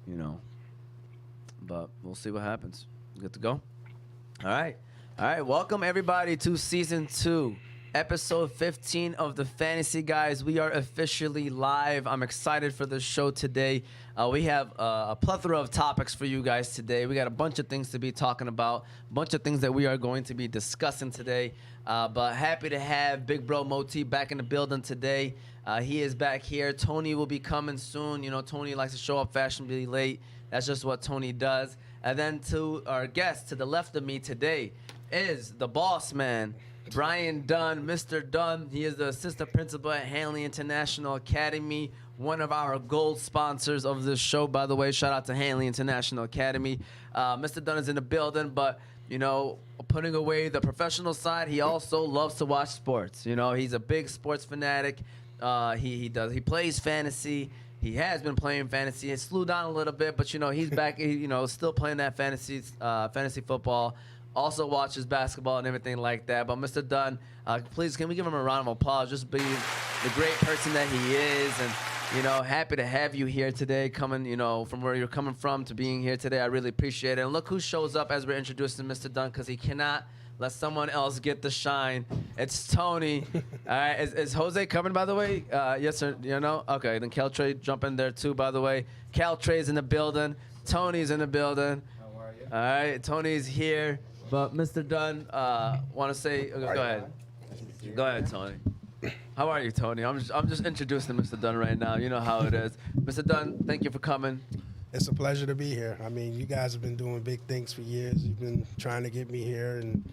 you know. But we'll see what happens. Good to go? All right. All right. Welcome, everybody, to Season 2, Episode 15 of the Fantasy Guyz. We are officially live. I'm excited for the show today. We have a plethora of topics for you guys today. We got a bunch of things to be talking about, a bunch of things that we are going to be discussing today. But happy to have Big Bro Moti back in the building today. He is back here. Tony will be coming soon. You know, Tony likes to show up fashionably late. That's just what Tony does. And then to our guest to the left of me today is the boss man, Brian Dunn, Mr. Dunn. He is the assistant principal at Hanley International Academy, one of our gold sponsors of this show, by the way. Shout out to Hanley International Academy. Mr. Dunn is in the building, but, you know, putting away the professional side, he also loves to watch sports. You know, he's a big sports fanatic. He plays fantasy. He has been playing fantasy. He slowed down a little bit, but, you know, he's back, still playing that fantasy football. Also watches basketball and everything like that. But Mr. Dunn, please, can we give him a round of applause? Just being the great person that he is. And, you know, happy to have you here today, coming, you know, from where you're coming from to being here today. I really appreciate it. And look who shows up as we're introducing Mr. Dunn, because he cannot let someone else get the shine. It's Tony. All right, is Jose coming, by the way? Yes, sir. You know? Okay, then Caltrey jump in there, too, by the way. Caltrey's in the building. Tony's in the building. How are you? All right, Tony's here. But Mr. Dunn, want to say, go ahead. Go ahead, Tony. How are you, Tony? I'm just introducing Mr. Dunn right now. You know how it is. Mr. Dunn, thank you for coming. It's a pleasure to be here. I mean, you guys have been doing big things for years. You've been trying to get me here and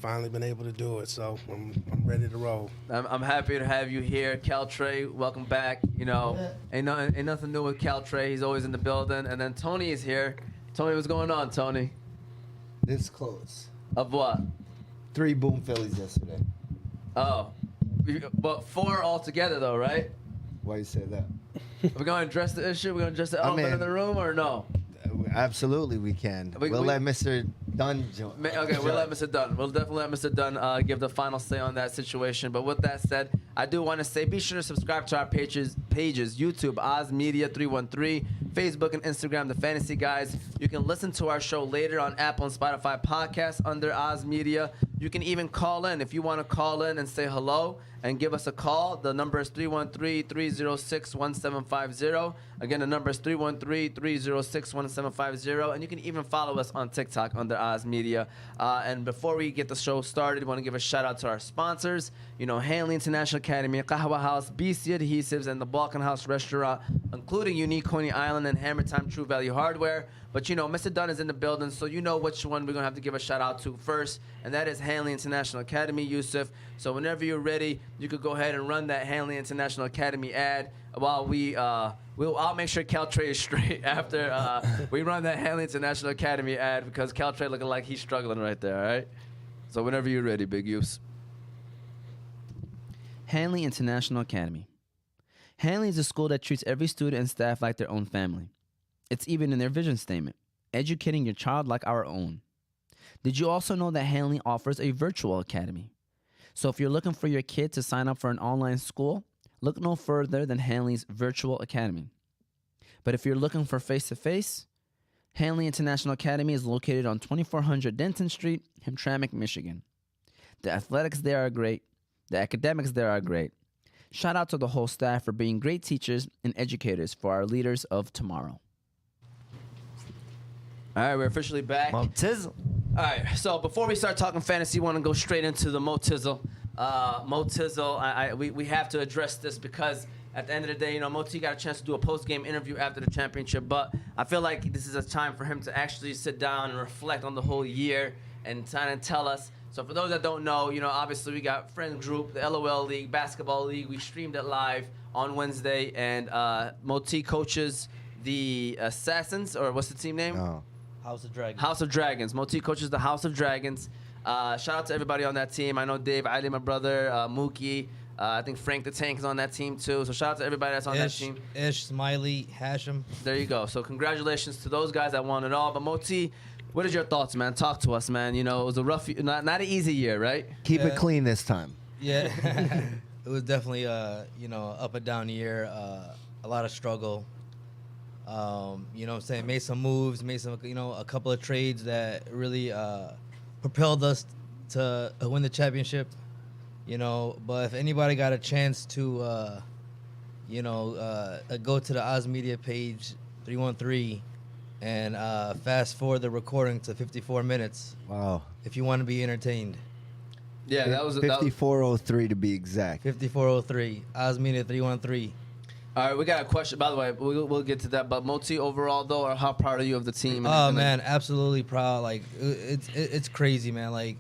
finally been able to do it. So I'm ready to roll. I'm happy to have you here. Caltrey, welcome back. You know, ain't nothing new with Caltrey. He's always in the building. And then Tony is here. Tony, what's going on, Tony? This close. Of what? 3 boom Phillies yesterday. Oh. But 4 altogether, though, right? Why you say that? We're going to address the issue? We're going to address the elephant in the room, or no? Absolutely, we can. We'll let Mr. Dunn join. Okay, we'll let Mr. Dunn. We'll definitely let Mr. Dunn give the final say on that situation. But with that said, I do want to say be sure to subscribe to our pages YouTube, Oz Media 313, Facebook and Instagram, The Fantasy Guyz. You can listen to our show later on Apple and Spotify podcasts under Oz Media. You can even call in if you want to call in and say hello and give us a call. The number is 313-306-1750. Again, the number is 313-306-1750. And you can even follow us on TikTok under Oz Media. And before we get the show started, we want to give a shout out to our sponsors. You know, Hanley International Academy, Kahwa House, BC Adhesives, and the Balkan House Restaurant, including Unique Coney Island and Hammer Time True Value Hardware. But, you know, Mr. Dunn is in the building, so you know which one we're going to have to give a shout-out to first, and that is Hanley International Academy, Yusuf. So whenever you're ready, you could go ahead and run that Hanley International Academy ad while I'll make sure Caltrey is straight after we run that Hanley International Academy ad, because Caltrey looking like he's struggling right there, all right? So whenever you're ready, Big Use. Hanley International Academy. Hanley is a school that treats every student and staff like their own family. It's even in their vision statement, educating your child like our own. Did you also know that Hanley offers a virtual academy? So if you're looking for your kid to sign up for an online school, look no further than Hanley's Virtual Academy. But if you're looking for face-to-face, Hanley International Academy is located on 2400 Denton Street, Hamtramck, Michigan. The athletics there are great. The academics there are great. Shout out to the whole staff for being great teachers and educators for our leaders of tomorrow. All right, we're officially back. Motizzle. All right, so before we start talking fantasy, we want to go straight into the Motizzle. Motizzle, we have to address this because at the end of the day, you know, Moti got a chance to do a post-game interview after the championship, but I feel like this is a time for him to actually sit down and reflect on the whole year and kind of tell us. So for those that don't know, you know, obviously we got friend group, the LOL League, Basketball League. We streamed it live on Wednesday, and Moti coaches the Assassins, or what's the team name? No. House of Dragons. House of Dragons. Moti coaches the House of Dragons. Shout out to everybody on that team. I know Dave, Ali, my brother, Mookie. I think Frank the Tank is on that team too. So shout out to everybody that's on that team. Ish, Smiley, Hashem. There you go. So congratulations to those guys that won it all. But Moti, what is your thoughts, man? Talk to us, man. You know, it was a rough, not an easy year, right? Keep it clean this time. Yeah. It was definitely, up and down year. A lot of struggle. You know what I'm saying? Made some moves, made some, a couple of trades that really propelled us to win the championship. But if anybody got a chance to, go to the Oz Media page, 313, and fast forward the recording to 54 minutes. Wow. If you want to be entertained. Yeah, that was 5403 to be exact. 5403, Oz Media 313. All right, we got a question. By the way, we'll get to that. But Moti, overall though, or how proud are you of the team? Oh man, absolutely proud. Like it's crazy, man. Like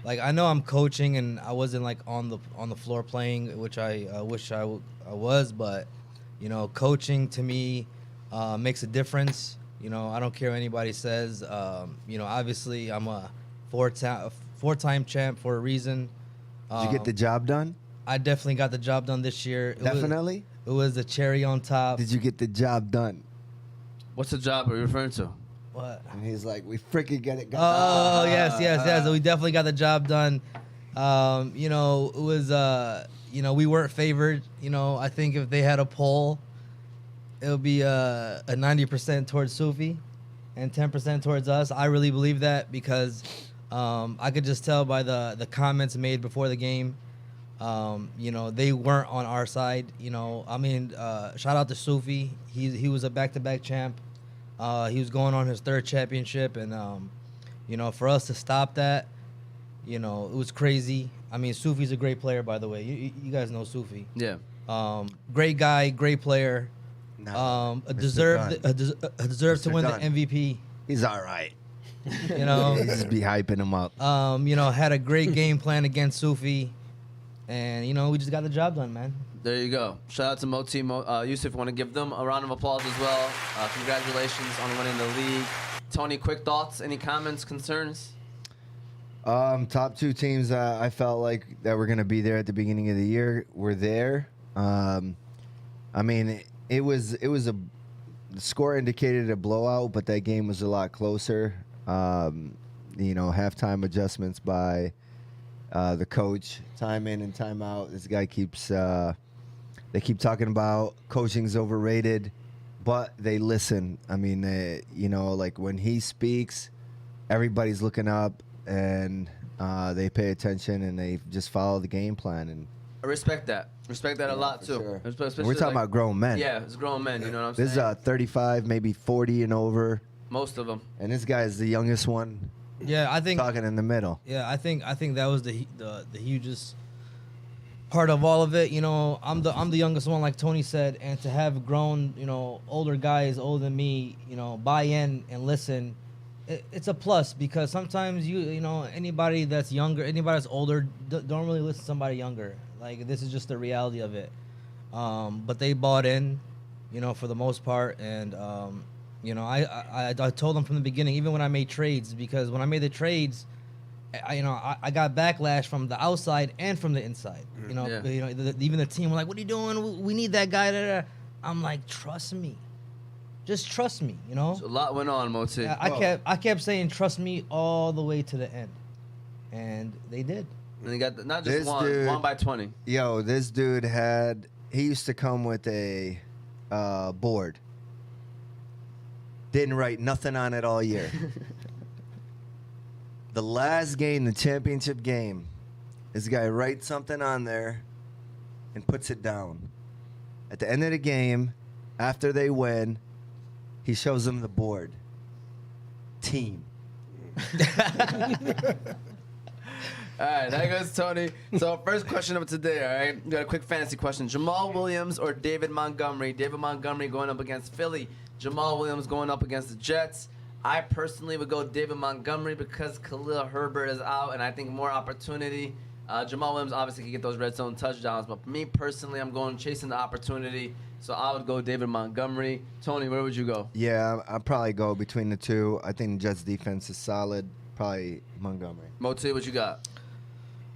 I know I'm coaching and I wasn't like on the floor playing, which I wish I was. But coaching to me makes a difference. I don't care what anybody says. Obviously I'm a four-time champ for a reason. Did you get the job done? I definitely got the job done this year. Definitely. It was a cherry on top. Did you get the job done? What's the job are you referring to? What? And he's like, we freaking get it. Oh, yes. We definitely got the job done. It was, we weren't favored. I think if they had a poll, it would be a 90% towards Sufi and 10% towards us. I really believe that because I could just tell by the comments made before the game. They weren't on our side. Shout out to Sufi. He was a back-to-back champ. He was going on his third championship, and for us to stop that, it was crazy. Sufi's a great player, by the way. You guys know Sufi. Yeah. Great guy, great player. Deserved to Mr. win Dunn. the MVP. He's all right. You just be hyping him up. Had a great game plan against Sufi. And, we just got the job done, man. There you go. Shout out to Moti. Yusuf, want to give them a round of applause as well. Congratulations on winning the league. Tony, quick thoughts? Any comments, concerns? Top two teams I felt like that were going to be there at the beginning of the year were there. It was the score indicated a blowout, but that game was a lot closer. Halftime adjustments by the coach, time in and time out. This guy keeps they keep talking about coaching's overrated, but they listen. Like when he speaks, everybody's looking up and they pay attention and they just follow the game plan. And I respect that. Respect that a lot too. Sure. Especially We're talking about grown men. Yeah, it's grown men. You know what I'm saying? This is 35, maybe 40 and over, Most of them. and this guy is the youngest one. Yeah, I think. Talking in the middle. Yeah, I think that was the hugest part of all of it. I'm the youngest one, like Tony said, and to have grown, older guys older than me, buy in and listen, it's a plus because sometimes anybody that's younger, anybody that's older, don't really listen to somebody younger. Like this is just the reality of it. But they bought in, for the most part, and I told them from the beginning, even when I made trades, because when I made the trades, I got backlash from the outside and from the inside. Yeah. Even the team were like, "What are you doing? We need that guy." Da, da. I'm like, "Trust me, just trust me." So a lot went on, Moti. I kept saying, "Trust me" all the way to the end, and they did. And they got not just This one, dude- one by 20. Yo, this dude he used to come with a board. Didn't write nothing on it all year. The last game, the championship game, this guy writes something on there and puts it down. At the end of the game, after they win, he shows them the board. Team. All right, that goes Tony. So first question of today, all right? We got a quick fantasy question. Jamal Williams or David Montgomery? David Montgomery going up against Philly. Jamal Williams going up against the Jets. I personally would go David Montgomery because Khalil Herbert is out, and I think more opportunity. Jamal Williams obviously can get those red zone touchdowns, but for me personally, I'm going chasing the opportunity, so I would go David Montgomery. Tony, where would you go? Yeah, I'd probably go between the two. I think the Jets' defense is solid. Probably Montgomery. Moti, what you got?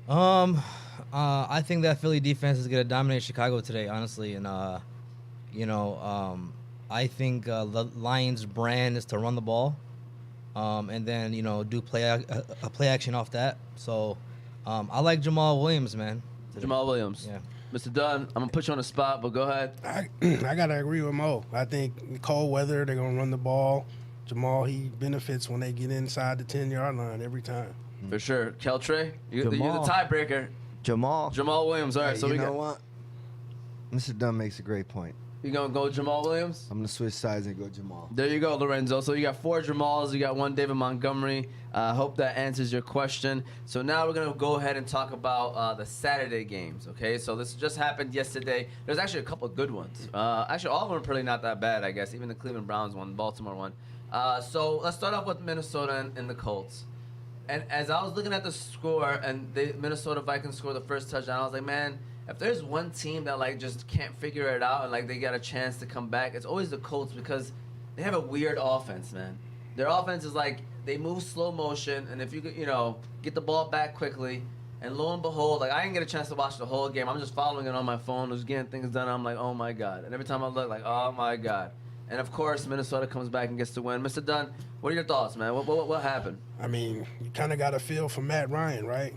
I think that Philly defense is gonna dominate Chicago today, honestly, and I think the Lions' brand is to run the ball, and then do play action off that. So I like Jamal Williams, man. Jamal Williams. Yeah. Mr. Dunn, I'm gonna put you on the spot, but go ahead. I gotta agree with Mo. I think cold weather, they're gonna run the ball. Jamal, he benefits when they get inside the 10-yard line every time. For sure. Keltre, you're the Jamal. tiebreaker. Jamal. Jamal Williams. All right, Hey, so you we know got. what? Mr. Dunn makes a great point. You gonna go Jamal Williams? I'm gonna switch sides and go Jamal. There you go, Lorenzo. So you got 4 Jamals, you got 1 David Montgomery. Hope that answers your question. So now we're gonna go ahead and talk about the Saturday games. Okay, so this just happened yesterday. There's actually a couple of good ones. Actually, all of them are pretty not that bad, I guess. Even the Cleveland Browns one, Baltimore one. So let's start off with Minnesota and the Colts. And as I was looking at the score and the Minnesota Vikings scored the first touchdown, I was like, man, if there's one team that like just can't figure it out and like they got a chance to come back, it's always the Colts because they have a weird offense, man. Their offense is like they move slow motion, and if you could, get the ball back quickly, and lo and behold, like I didn't get a chance to watch the whole game. I'm just following it on my phone, just getting things done. I'm like, oh my god, and every time I look, like, oh my god. And of course, Minnesota comes back and gets the win. Mr. Dunn, what are your thoughts, man? What happened? I mean, you kind of got a feel for Matt Ryan, right?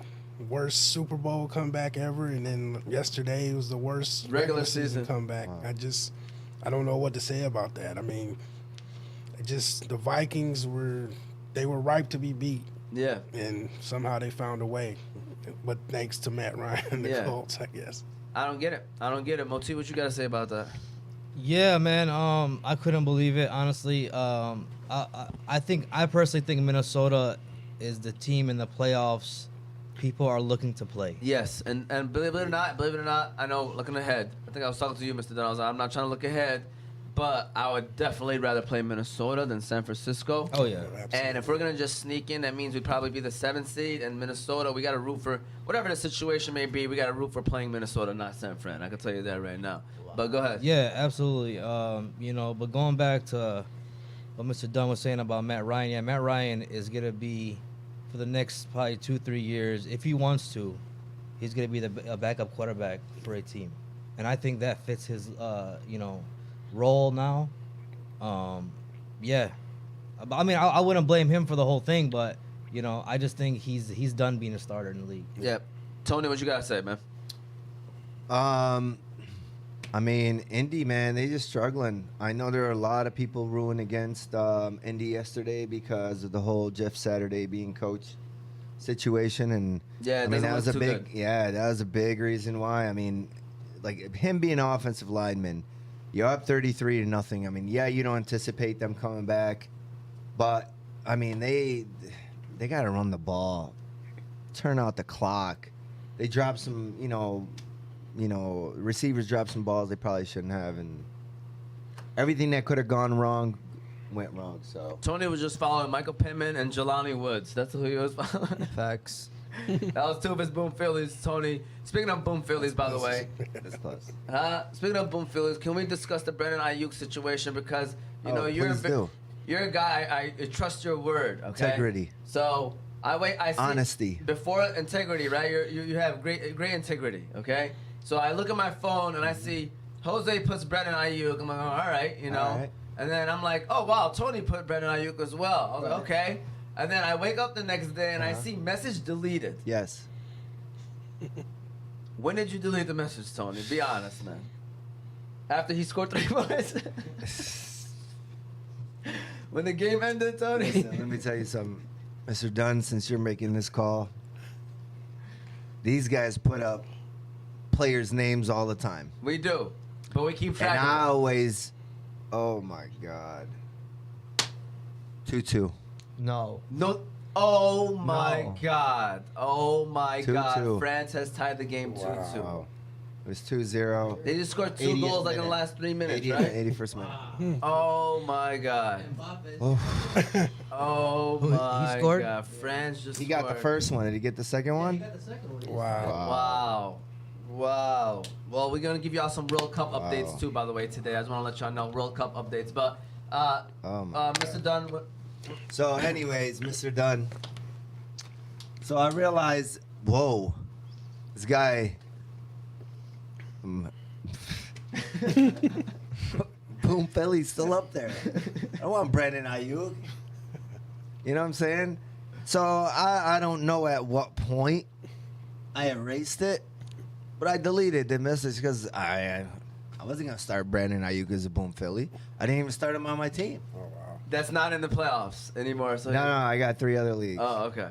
Worst Super Bowl comeback ever, and then yesterday was the worst Regular season comeback. Wow. I don't know what to say about that. I mean, the Vikings were ripe to be beat, Yeah. and somehow they found a way. But thanks to Matt Ryan and the Yeah. Colts, I guess. I don't get it. Moti, what you got to say about that? Yeah, man. I couldn't believe it, honestly. I personally think Minnesota is the team in the playoffs people are looking to play. Yes, and believe it or not, I know looking ahead. I think I was talking to you, Mr. Dunn. I was like, I'm not trying to look ahead, but I would definitely rather play Minnesota than San Francisco. Oh yeah. Absolutely. And if we're gonna just sneak in, that means we'd probably be the 7th seed. And Minnesota, we got to root for whatever the situation may be. We got to root for playing Minnesota, not San Fran. I can tell you that right now. But go ahead. Yeah, absolutely. But going back to what Mr. Dunn was saying about Matt Ryan, yeah, Matt Ryan is gonna be for the next probably 2-3 years, if he wants to, he's gonna be a backup quarterback for a team, and I think that fits his role now. Yeah, I mean, I wouldn't blame him for the whole thing, but I just think he's done being a starter in the league. Yep. Tony, what you gotta say, man? I mean, Indy, man, they just struggling. I know there are a lot of people rooting against Indy yesterday because of the whole Jeff Saturday being coach situation, and Yeah, it I mean doesn't that was look a too big, good. that was a big reason why. I mean, like him being an offensive lineman, you're up 33-0. I mean, yeah, you don't anticipate them coming back, but I mean they got to run the ball, turn out the clock. They dropped some, receivers dropped some balls they probably shouldn't have, and everything that could have gone wrong went wrong. So Tony was just following Michael Pittman and Jelani Woods. That's who he was following. Facts. That was 2 of his Boom Phillies, Tony. Speaking of Boom Phillies, by the way. that's close. Speaking of Boom Phillies, can we discuss the Brandon Ayuk situation? Because, you're please do. you're a guy, I trust your word, okay? Integrity. So, I see. Honesty. Before integrity, right? You have great integrity, okay? So I look at my phone and I see Jose puts Brandon Ayuk. I'm like, oh, all right, All right. And then I'm like, oh, wow, Tony put Brandon Ayuk as well. I was like, okay. And then I wake up the next day and I see message deleted. Yes. When did you delete the message, Tony? Be honest, man. After he scored 3 points? When the game ended, Tony? Listen, let me tell you something, Mr. Dunn. Since you're making this call, these guys put up players' names all the time, We do. But we keep track and I of it. always, oh my God, 2-2. No. No. Oh, my No. God. Oh, my 2-2. God. France has tied the game 2-2. Wow. It was 2-0. They just scored 2 80th goals like in the minute. last 3 minutes, 80th, right? 81st minute. Oh, my God. Oh. Oh, Who- he my scored? God. France just He got the scored. first one. Did he get the second one? Wow. Wow. Well, we're going to give y'all some World Cup updates, Wow. too, by the way, today. I just want to let y'all know World Cup updates. But, Oh my Mr. Dunn, So, anyways, Mr. Dunn. So I realized, whoa, this guy. Boom Philly's still up there. I want Brandon Ayuk. You know what I'm saying? So I don't know at what point I erased it, But I deleted the message because I wasn't gonna start Brandon Ayuk as a boom Philly. I didn't even start him on my team. Oh wow. That's not in the playoffs anymore. So No, I got 3 other leagues. Oh, okay.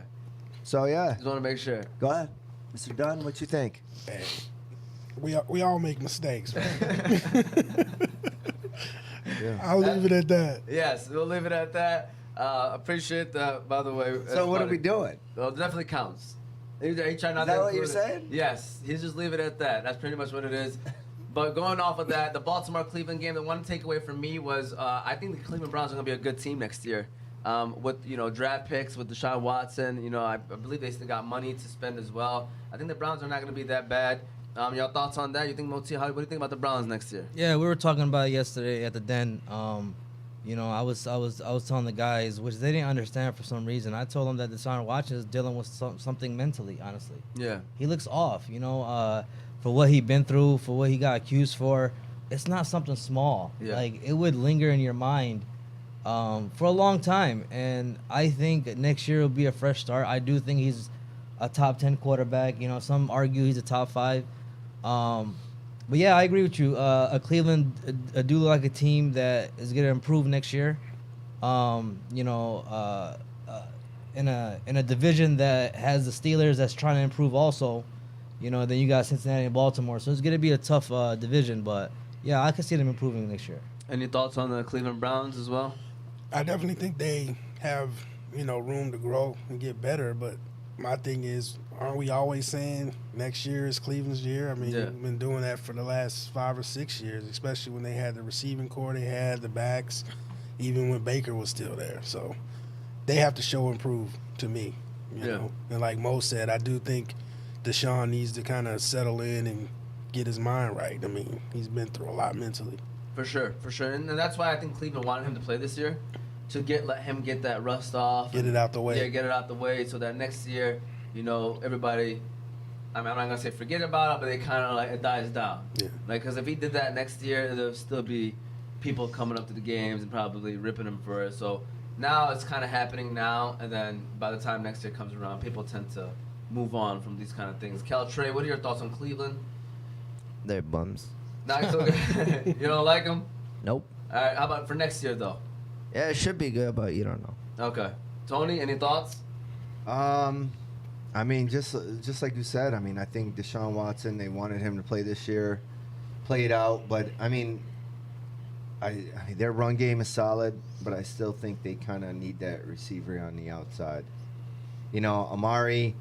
So yeah, Just want to make sure. go ahead, Mr. Dunn. What you think? Hey, we all make mistakes, man. Yeah. I'll leave it at that. Yes, we'll leave it at that. Appreciate that, by the way. So what are we doing? Well, it definitely counts. He tried not Is that to what you're include it. saying? Yes, he's just leave it at that. That's pretty much what it is. But going off of that, the Baltimore-Cleveland game, the one takeaway for me was I think the Cleveland Browns are going to be a good team next year. With draft picks, with Deshaun Watson, I believe they still got money to spend as well. I think the Browns are not going to be that bad. Your thoughts on that? You think Moti? What do you think about the Browns next year? Yeah, we were talking about it yesterday at the den. I was telling the guys, which they didn't understand for some reason. I told them that Deshaun Watson is dealing with something mentally. Honestly, Yeah. he looks off. For what he'd been through, for what he got accused for, it's not something small. Yeah. Like, it would linger in your mind for a long time. And I think next year will be a fresh start. I do think he's a top 10 quarterback. Some argue he's a top 5. But yeah, I agree with you. Cleveland do look like a team that is going to improve next year. In a division that has the Steelers that's trying to improve also. Then you got Cincinnati and Baltimore, so it's going to be a tough division. But yeah, I can see them improving next year. Any thoughts on the Cleveland Browns as well? I definitely think they have, room to grow and get better. But my thing is, aren't we always saying next year is Cleveland's year? I mean, Yeah. we've been doing that for the last 5 or 6 years, especially when they had the receiving core, they had the backs, even when Baker was still there. So they have to show improve to me, you Yeah. know. And like Mo said, I do think Deshaun needs to kind of settle in and get his mind right. I mean, he's been through a lot mentally. For sure. And that's why I think Cleveland wanted him to play this year, to let him get that rust off. Get it out the way. Yeah, get it out the way so that next year, everybody, I'm not going to say forget about it, but they kind of it dies down. Yeah. Because if he did that next year, there'll still be people coming up to the games and probably ripping him for it. So now it's kind of happening now, and then by the time next year comes around, people tend to move on from these kind of things. Trey, what are your thoughts on Cleveland? They're bums. Not so good. You don't like them? Nope. All right, how about for next year, though? Yeah, it should be good, but you don't know. Okay. Tony, any thoughts? I mean, just like you said, I mean, I think Deshaun Watson, they wanted him to play this year, play it out. But, I mean, their run game is solid, but I still think they kind of need that receiver on the outside. Amari,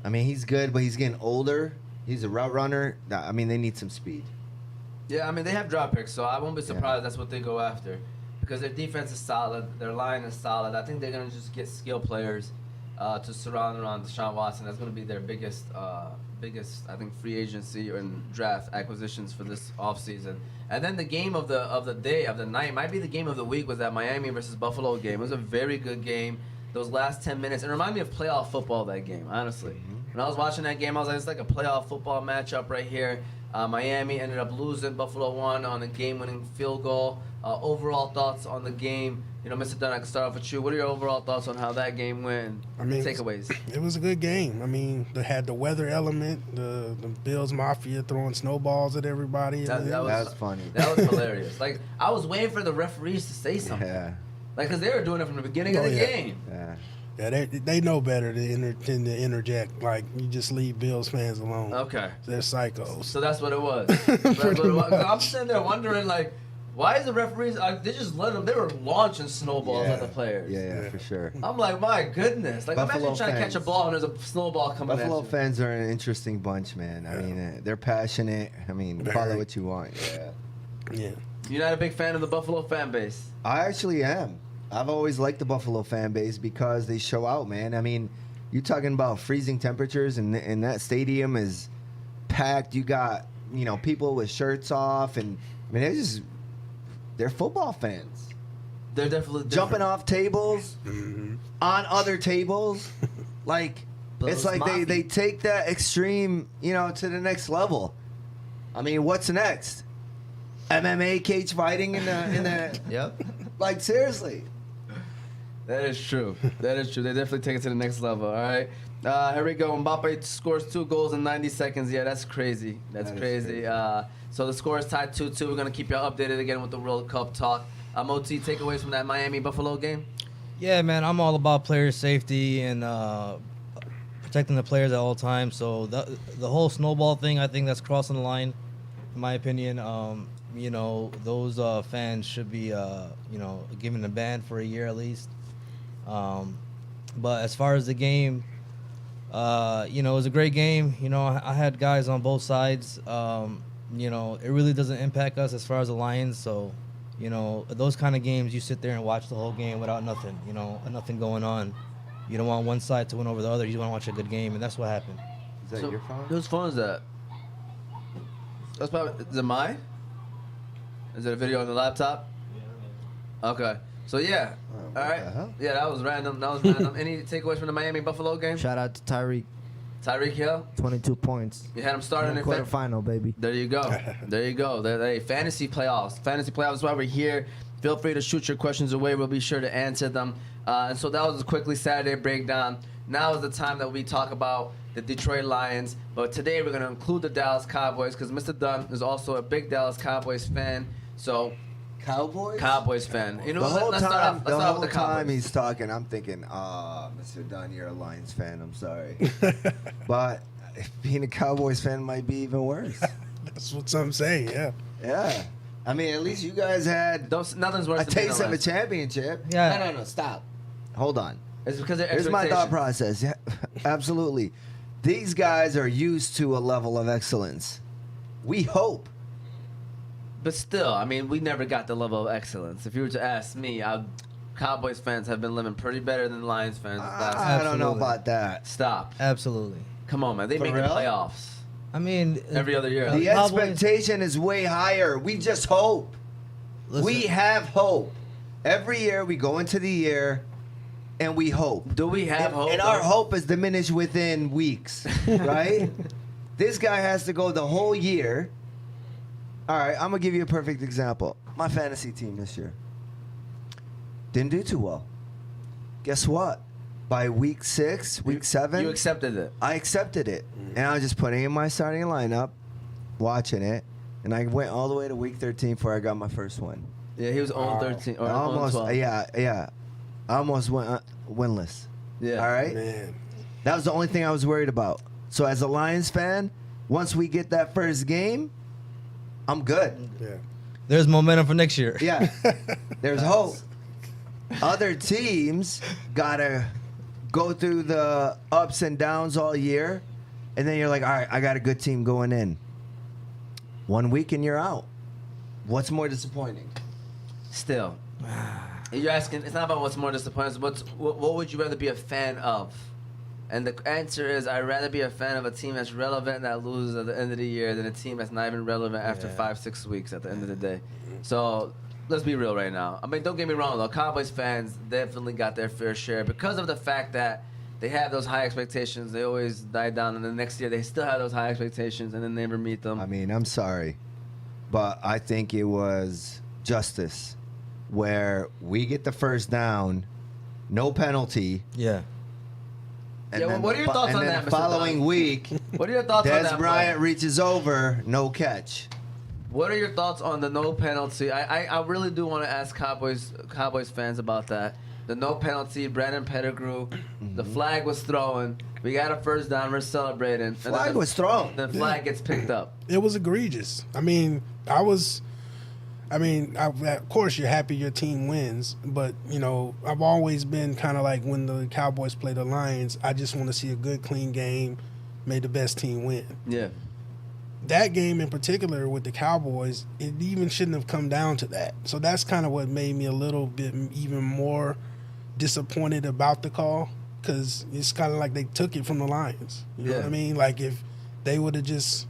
I mean, he's good, but he's getting older. He's a route runner. I mean, they need some speed. Yeah, I mean, they have draft picks, so I won't be surprised that's what they go after. Because their defense is solid, their line is solid. I think they're going to just get skill players to surround around Deshaun Watson. That's going to be their biggest, I think, free agency and draft acquisitions for this offseason. And then the game of the day, of the night, might be the game of the week, was that Miami versus Buffalo game. It was a very good game. Those last 10 minutes. It reminded me of playoff football, that game, honestly. When I was watching that game, I was like, it's like a playoff football matchup right here. Miami ended up losing. Buffalo won on a game-winning field goal. Overall thoughts on the game. Mr. Dunn, I can start off with you. What are your overall thoughts on how that game went? I mean, Takeaways. It was a good game. I mean, they had the weather element, the Bills Mafia throwing snowballs at everybody. That was funny. That was hilarious. I was waiting for the referees to say something. Yeah. Because they were doing it from the beginning of the game. Yeah. Yeah, they know better than to interject. Like, you just leave Bills fans alone. Okay. They're psychos. So that's what it was. I'm sitting there wondering, why is the referees? They just let them. They were launching snowballs at the players. Yeah, for sure. I'm like, my goodness! Buffalo imagine trying to catch a fans. ball and there's a snowball coming Buffalo at you. fans are an interesting bunch, man. I mean, they're passionate. I mean, follow Very. what you want. Yeah. Yeah. You're not a big fan of the Buffalo fan base. I actually am. I've always liked the Buffalo fan base because they show out, man. I mean, you're talking about freezing temperatures, and that stadium is packed. You got, people with shirts off, and I mean, they're football fans. They're definitely Jumping off tables, Mm-hmm. on other tables. It's like Mafia. they take that extreme, to the next level. I mean, what's next? MMA cage fighting in the Yep. seriously. That is true. That is true. They definitely take it to the next level. All right. Here we go. Mbappe scores 2 goals in 90 seconds. Yeah, that's crazy. That's That is crazy. crazy. So the score is tied 2-2. We're gonna keep you updated again with the World Cup talk. Moti, takeaways from that Miami Buffalo game. Yeah, man, I'm all about player safety and protecting the players at all times. So the whole snowball thing, I think that's crossing the line, in my opinion. You know, those fans should be, you know, given a ban for a year at least. But as far as the game, you know, it was a great game. You know, I had guys on both sides. You know, it really doesn't impact us as far as the Lions. So, you know, those kind of games, you sit there and watch the whole game without nothing, you know, nothing going on. You don't want one side to win over the other. You want to watch a good game, and that's what happened. Is that So, your phone? Whose phone is that? That's probably, is it mine? Is it a video on the laptop? Okay. So yeah. Oh, All what right. the hell? Yeah, that was random. That was random. Any takeaways from the Miami Buffalo game? Shout out to Tyreek, Tyreek Hill. 22 points. You had him starting in Quarterfinal, baby. There you go. There you go. Hey, fantasy playoffs. Fantasy playoffs is why we're here. Feel free to shoot your questions away. We'll be sure to answer them. And so that was a quickly Saturday breakdown. Now is the time that we talk about the Detroit Lions. But today we're going to include the Dallas Cowboys because Mr. Dunn is also a big Dallas Cowboys fan. So, Cowboys? Cowboys fan. You know, The whole let's time, start off the with whole the time Cowboys. he's talking, I'm thinking, Mr. Dunn, you're a Lions fan. I'm sorry. But being a Cowboys fan might be even worse. That's what some say. Yeah. Yeah. I mean, at least you guys had Nothing's worse a than being taste of a Lions. championship. Yeah. No, stop. Hold on. It's because of Here's my thought expectations. process. Yeah, absolutely. These guys are used to a level of excellence. We hope. But still, I mean, we never got the level of excellence. If you were to ask me, Cowboys fans have been living pretty better than Lions fans. I don't know Absolutely. about that. Stop. Absolutely. Come on, man. They For make real? the playoffs I mean, every other year. The Cowboys- expectation is way higher. We just hope. listen, We have hope. Every year we go into the year and we hope. Do we have hope? And our though? hope is diminished within weeks, right? This guy has to go the whole year. All right, I'm going to give you a perfect example. My fantasy team this year didn't do too well. Guess what? By week 6, week 7, You accepted it. I accepted it. And I was just putting in my starting lineup, watching it, and I went all the way to week 13 before I got my first win. Yeah, he was on 13 or on Almost, 12. yeah. I almost went winless. Yeah. All right? Man. That was the only thing I was worried about. So as a Lions fan, once we get that first game, I'm good. Yeah. there's momentum for next year. Yeah. There's hope. Other teams got to go through the ups and downs all year, and then you're like, all right, I got a good team going in. 1 week and you're out. What's more disappointing? Still, you're asking. It's not about what's more disappointing. It's what would you rather be a fan of? And the answer is, I'd rather be a fan of a team that's relevant that loses at the end of the year than a team that's not even relevant after 5-6 weeks at the end of the day. So let's be real right now. I mean, don't get me wrong though. Cowboys fans definitely got their fair share because of the fact that they have those high expectations. They always die down, and the next year they still have those high expectations, and then they never meet them. I mean, I'm sorry, but I think it was justice where we get the first down, no penalty. Yeah. And Yeah, well, then what are your thoughts and on then that, the Mr. following Dunn? week, What are your thoughts on Des that? Bryant Bro? reaches over, no catch. What are your thoughts on the no penalty? I really do want to ask Cowboys fans about that. The no penalty, Brandon Pettigrew, the flag was thrown. We got a first down. We're celebrating. And then Flag was thrown. The flag gets picked up. It was egregious. I mean, of course you're happy your team wins, but, you know, I've always been kind of like when the Cowboys play the Lions, I just want to see a good, clean game, may the best team win. Yeah. That game in particular with the Cowboys, it even shouldn't have come down to that. So that's kind of what made me a little bit even more disappointed about the call, because it's kind of like they took it from the Lions. You know what I mean? Like if they would have just,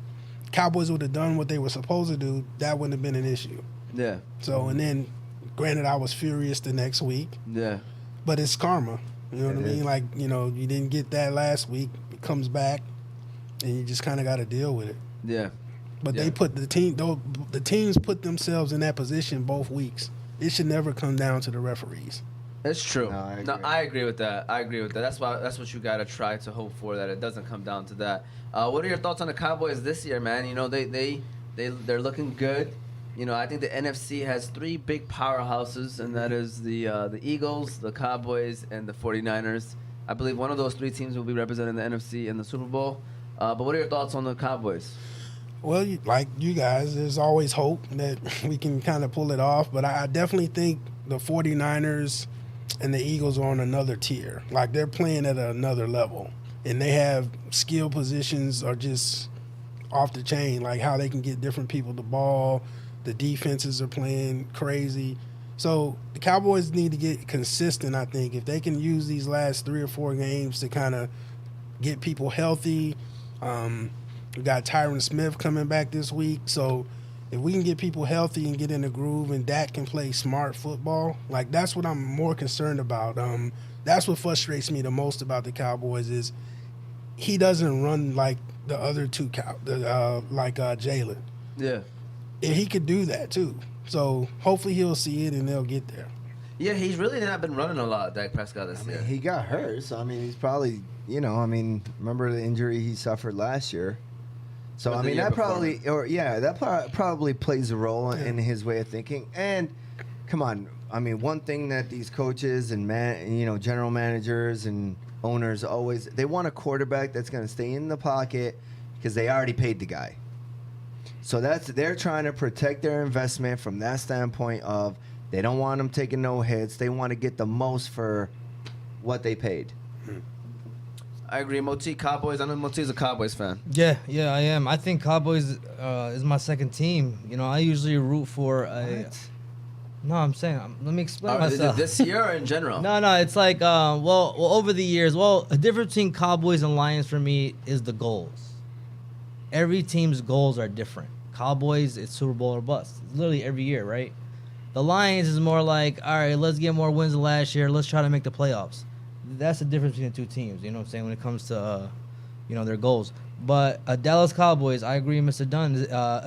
Cowboys would have done what they were supposed to do, that wouldn't have been an issue. Yeah. So, and then, granted, I was furious the next week, Yeah. but it's karma. You know what I It mean? is. Like, you know, you didn't get that last week. It comes back, and you just kind of got to deal with it. Yeah. But Yeah. they put the teams put themselves in that position both weeks. It should never come down to the referees. It's true. No, I agree with that. That's what you gotta try to hope for, that it doesn't come down to that. What are your thoughts on the Cowboys this year, man? You know, they're looking good. You know, I think the NFC has three big powerhouses, and that is the Eagles, the Cowboys, and the 49ers. I believe one of those three teams will be representing the NFC in the Super Bowl. But what are your thoughts on the Cowboys? Well, like you guys, there's always hope that we can kind of pull it off. But I definitely think the 49ers and the Eagles are on another tier. Like, they're playing at another level. And they have skill positions are just off the chain, like how they can get different people the ball. The defenses are playing crazy. So the Cowboys need to get consistent, I think. If they can use these last 3 or 4 games to kind of get people healthy. We got Tyron Smith coming back this week. So if we can get people healthy and get in the groove and Dak can play smart football, like, that's what I'm more concerned about. That's what frustrates me the most about the Cowboys is he doesn't run like the other two, like Jalen. Yeah. And he could do that too. So hopefully he'll see it and they'll get there. Yeah, he's really not been running a lot, Dak Prescott, this year. He got hurt, so I mean, he's probably, remember the injury he suffered last year. So Or I the mean, year that before. probably plays a role in his way of thinking. And come on, I mean, one thing that these coaches and general managers and owners they want a quarterback that's going to stay in the pocket because they already paid the guy. So they're trying to protect their investment from that standpoint of they don't want them taking no hits. They want to get the most for what they paid. I agree. Moti, Cowboys. I know Moti's a Cowboys fan. Yeah, I am. I think Cowboys is my second team. You know, I usually root for a. What? No, I'm saying. Let me explain Is it myself. this year or in general? No, it's like well, over the years. Well, the difference between Cowboys and Lions for me is the goals. Every team's goals are different. Cowboys, it's Super Bowl or bust. It's literally every year, right? The Lions is more like, all right, let's get more wins than last year. Let's try to make the playoffs. That's the difference between the two teams, you know what I'm saying, when it comes to, their goals. But Dallas Cowboys, I agree with Mr. Dunn.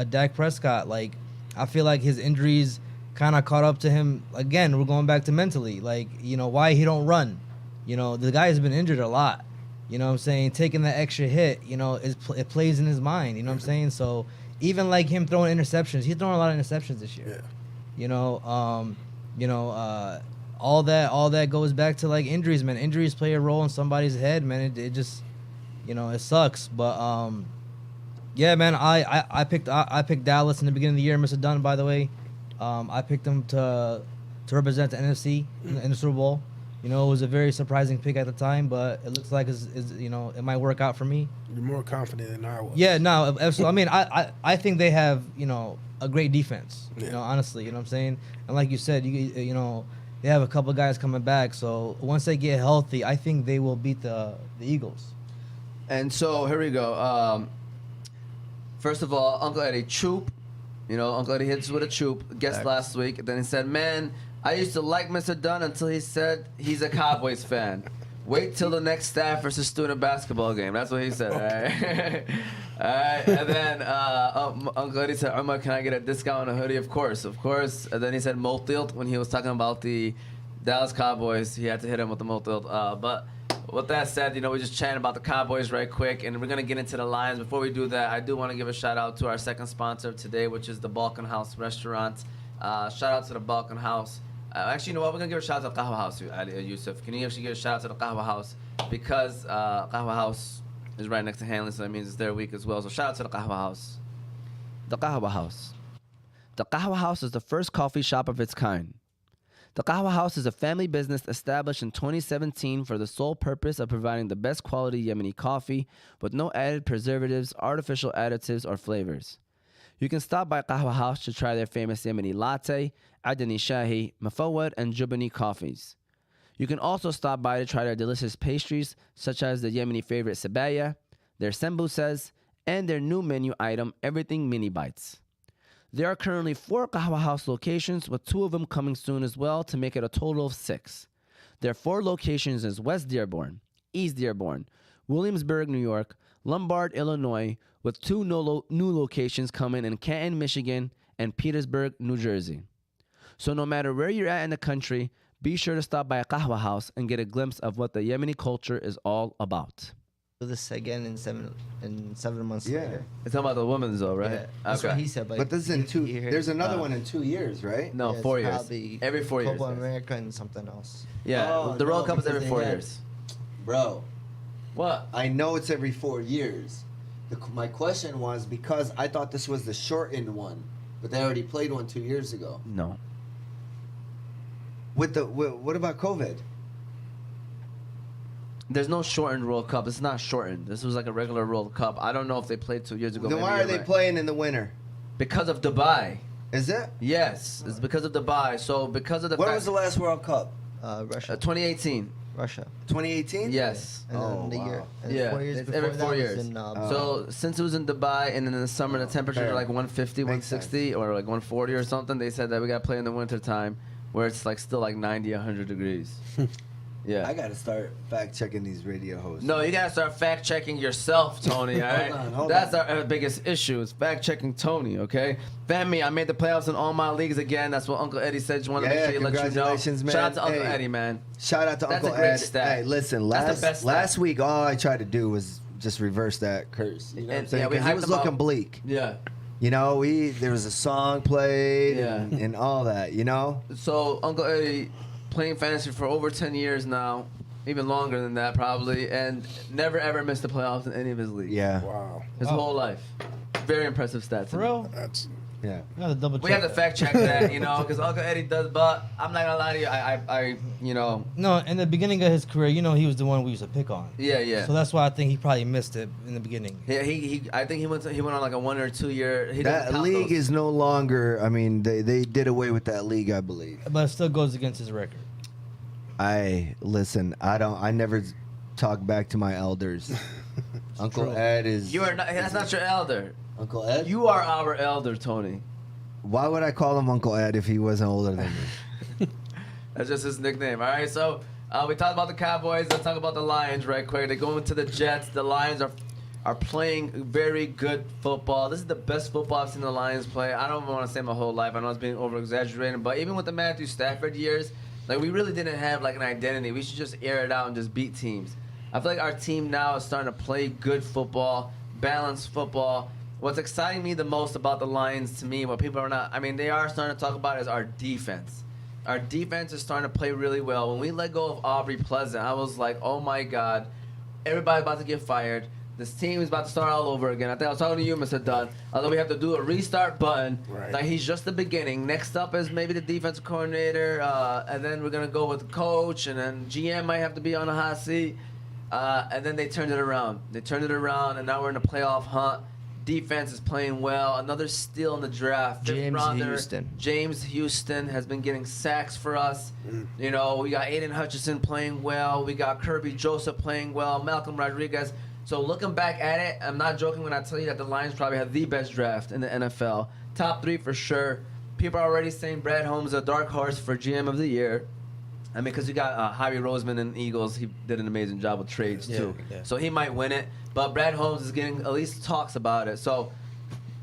Dak Prescott, like, I feel like his injuries kind of caught up to him. Again, we're going back to mentally. Like, why he don't run. The guy has been injured a lot. You know what I'm saying? Taking that extra hit, it plays in his mind. You know what I'm saying? So even like him throwing interceptions, he's throwing a lot of interceptions this year. Yeah. All that goes back to like injuries, man. Injuries play a role in somebody's head, man. It just, it sucks. But yeah, man. I picked Dallas in the beginning of the year, Mr. Dunn. By the way, I picked them to represent the NFC in the Super Bowl. It was a very surprising pick at the time, but it looks like it might work out for me. You're more confident than I was. Yeah, no, absolutely. I mean, I think they have, a great defense. Yeah. Honestly, you know what I'm saying? And like you said, they have a couple of guys coming back. So once they get healthy, I think they will beat the Eagles. And so here we go. First of all, Uncle Eddie, Choop. Uncle Eddie hits with a Choop. Guest last week. Then he said, man, I used to like Mr. Dunn until he said he's a Cowboys fan. Wait till the next staff versus student basketball game. That's what he said. All right. All right. And then Uncle Eddie said, Omar, can I get a discount on a hoodie? Of course. And then he said Motilt when he was talking about the Dallas Cowboys. He had to hit him with the Motilt. But with that said, we just chatting about the Cowboys right quick, and we're going to get into the Lions. Before we do that, I do want to give a shout-out to our second sponsor of today, which is the Balkan House Restaurant. Shout-out to the Balkan House. Actually, you know what? We're going to give a shout-out to the Qahwa House, Yusuf. Can you actually give a shout-out to the Qahwa House? Because Qahwa House is right next to Hanley, so that means it's their week as well. So shout-out to the Qahwa House. The Qahwa House. The Qahwa House is the first coffee shop of its kind. The Qahwa House is a family business established in 2017 for the sole purpose of providing the best quality Yemeni coffee with no added preservatives, artificial additives, or flavors. You can stop by Qahwa House to try their famous Yemeni latte, Adani Shahi, Mafawad, and Jubani coffees. You can also stop by to try their delicious pastries, such as the Yemeni favorite Sabaya, their sembusas, and their new menu item, Everything Mini Bites. There are currently 4 Qahwa House locations, with 2 of them coming soon as well, to make it a total of 6. Their 4 locations is West Dearborn, East Dearborn, Williamsburg, New York, Lombard, Illinois, with 2 new locations coming in Canton, Michigan, and Petersburg, New Jersey. So no matter where you're at in the country, be sure to stop by a kahwa house and get a glimpse of what the Yemeni culture is all about. Do this again in 7 months Yeah. later. It's talking about the women's though, right? Yeah, that's what he said. But this is in two. you heard- There's another one in 2 years, right? No, yeah, 4 it's years. probably Every 4 years. Copa yes. America and something else. Yeah, Oh, the World no, Cup is every because 4 they had- years. Bro, What? I know it's every 4 years. My question was because I thought this was the shortened one, but they already played one 2 years ago. No. What about COVID? There's no shortened World Cup. It's not shortened. This was like a regular World Cup. I don't know if they played 2 years ago. Then Maybe why are you're they right. playing in the winter? Because of Dubai. Is it? Yes, it's because of Dubai. So because of the When fact, was the last World Cup? Russia. 2018. Russia. 2018? Yes. And then the year. And Yeah, 4 years it's before every that 4 was years. in, So since it was in Dubai and then in the summer the temperatures fair. are like 150, Makes 160 or like 140 or something, they said that we got to play in the winter time where it's like still like 90, 100 degrees. Yeah. I gotta start fact checking these radio hosts. No, you gotta start fact checking yourself, Tony. All right, Hold that's on. our biggest issue is fact checking Tony. Okay, family, I made the playoffs in all my leagues again. That's what Uncle Eddie said. Just wanted to make Yeah, sure you let you know. congratulations, man. Shout out to Uncle Hey. Eddie, man. Shout out to That's Uncle a great Ed. stat. Hey, listen, That's the best last stat. week all I tried to do was just reverse that curse. You know what I'm And, saying? yeah, we 'Cause it hyped was them looking up. bleak. Yeah. You know, there was a song played Yeah. and all that, you know? So Uncle Eddie playing fantasy for over 10 years now, even longer than that probably, and never ever missed the playoffs in any of his leagues. Yeah. Wow. His Wow. whole life. Very impressive stats. For real? That's Yeah. I gotta double We check. have to fact check that, you know, because Uncle Eddie does. But I'm not gonna lie to you. I you know, No, in the beginning of his career, you know, he was the one we used to pick on. yeah, yeah. So that's why I think he probably missed it in the beginning. Yeah, he I think he went on like a 1 or 2 year. He doesn't That count league those. is no longer, I mean, they did away with that league, I believe. But it still goes against his record. I never talk back to my elders. Uncle true. Ed is. You are not. That's not your elder. Uncle Ed? You are our elder, Tony. Why would I call him Uncle Ed if he wasn't older than me? That's just his nickname. All right. So we talked about the Cowboys. Let's talk about the Lions right quick. They go into the Jets. The Lions are playing very good football. This is the best football I've seen the Lions play. I don't want to say my whole life. I know it's being over exaggerated, but even with the Matthew Stafford years, like we really didn't have like an identity. We should just air it out and just beat teams. I feel like our team now is starting to play good football, balanced football. What's exciting me the most about the Lions to me, what people are not, I mean, they are starting to talk about is our defense. Our defense is starting to play really well. When we let go of Aubrey Pleasant, I was like, oh my God, everybody's about to get fired. This team is about to start all over again. I think I was talking to you, Mr. Dunn. Although we have to do a restart button, Right. like he's just the beginning. Next up is maybe the defensive coordinator, and then we're gonna go with the coach, and then GM might have to be on a hot seat. And then they turned it around. They turned it around, and now we're in a playoff hunt. Defense is playing well. Another steal in the draft. Fifth James rounder, Houston. James Houston has been getting sacks for us. You know, we got Aiden Hutchinson playing well. We got Kirby Joseph playing well. Malcolm Rodriguez. So looking back at it, I'm not joking when I tell you that the Lions probably have the best draft in the NFL. Top 3 for sure. People are already saying Brad Holmes is a dark horse for GM of the year. I mean, because you got Javi Roseman and Eagles. He did an amazing job with trades, too. Yeah. So he might win it. But Brad Holmes is getting at least talks about it. So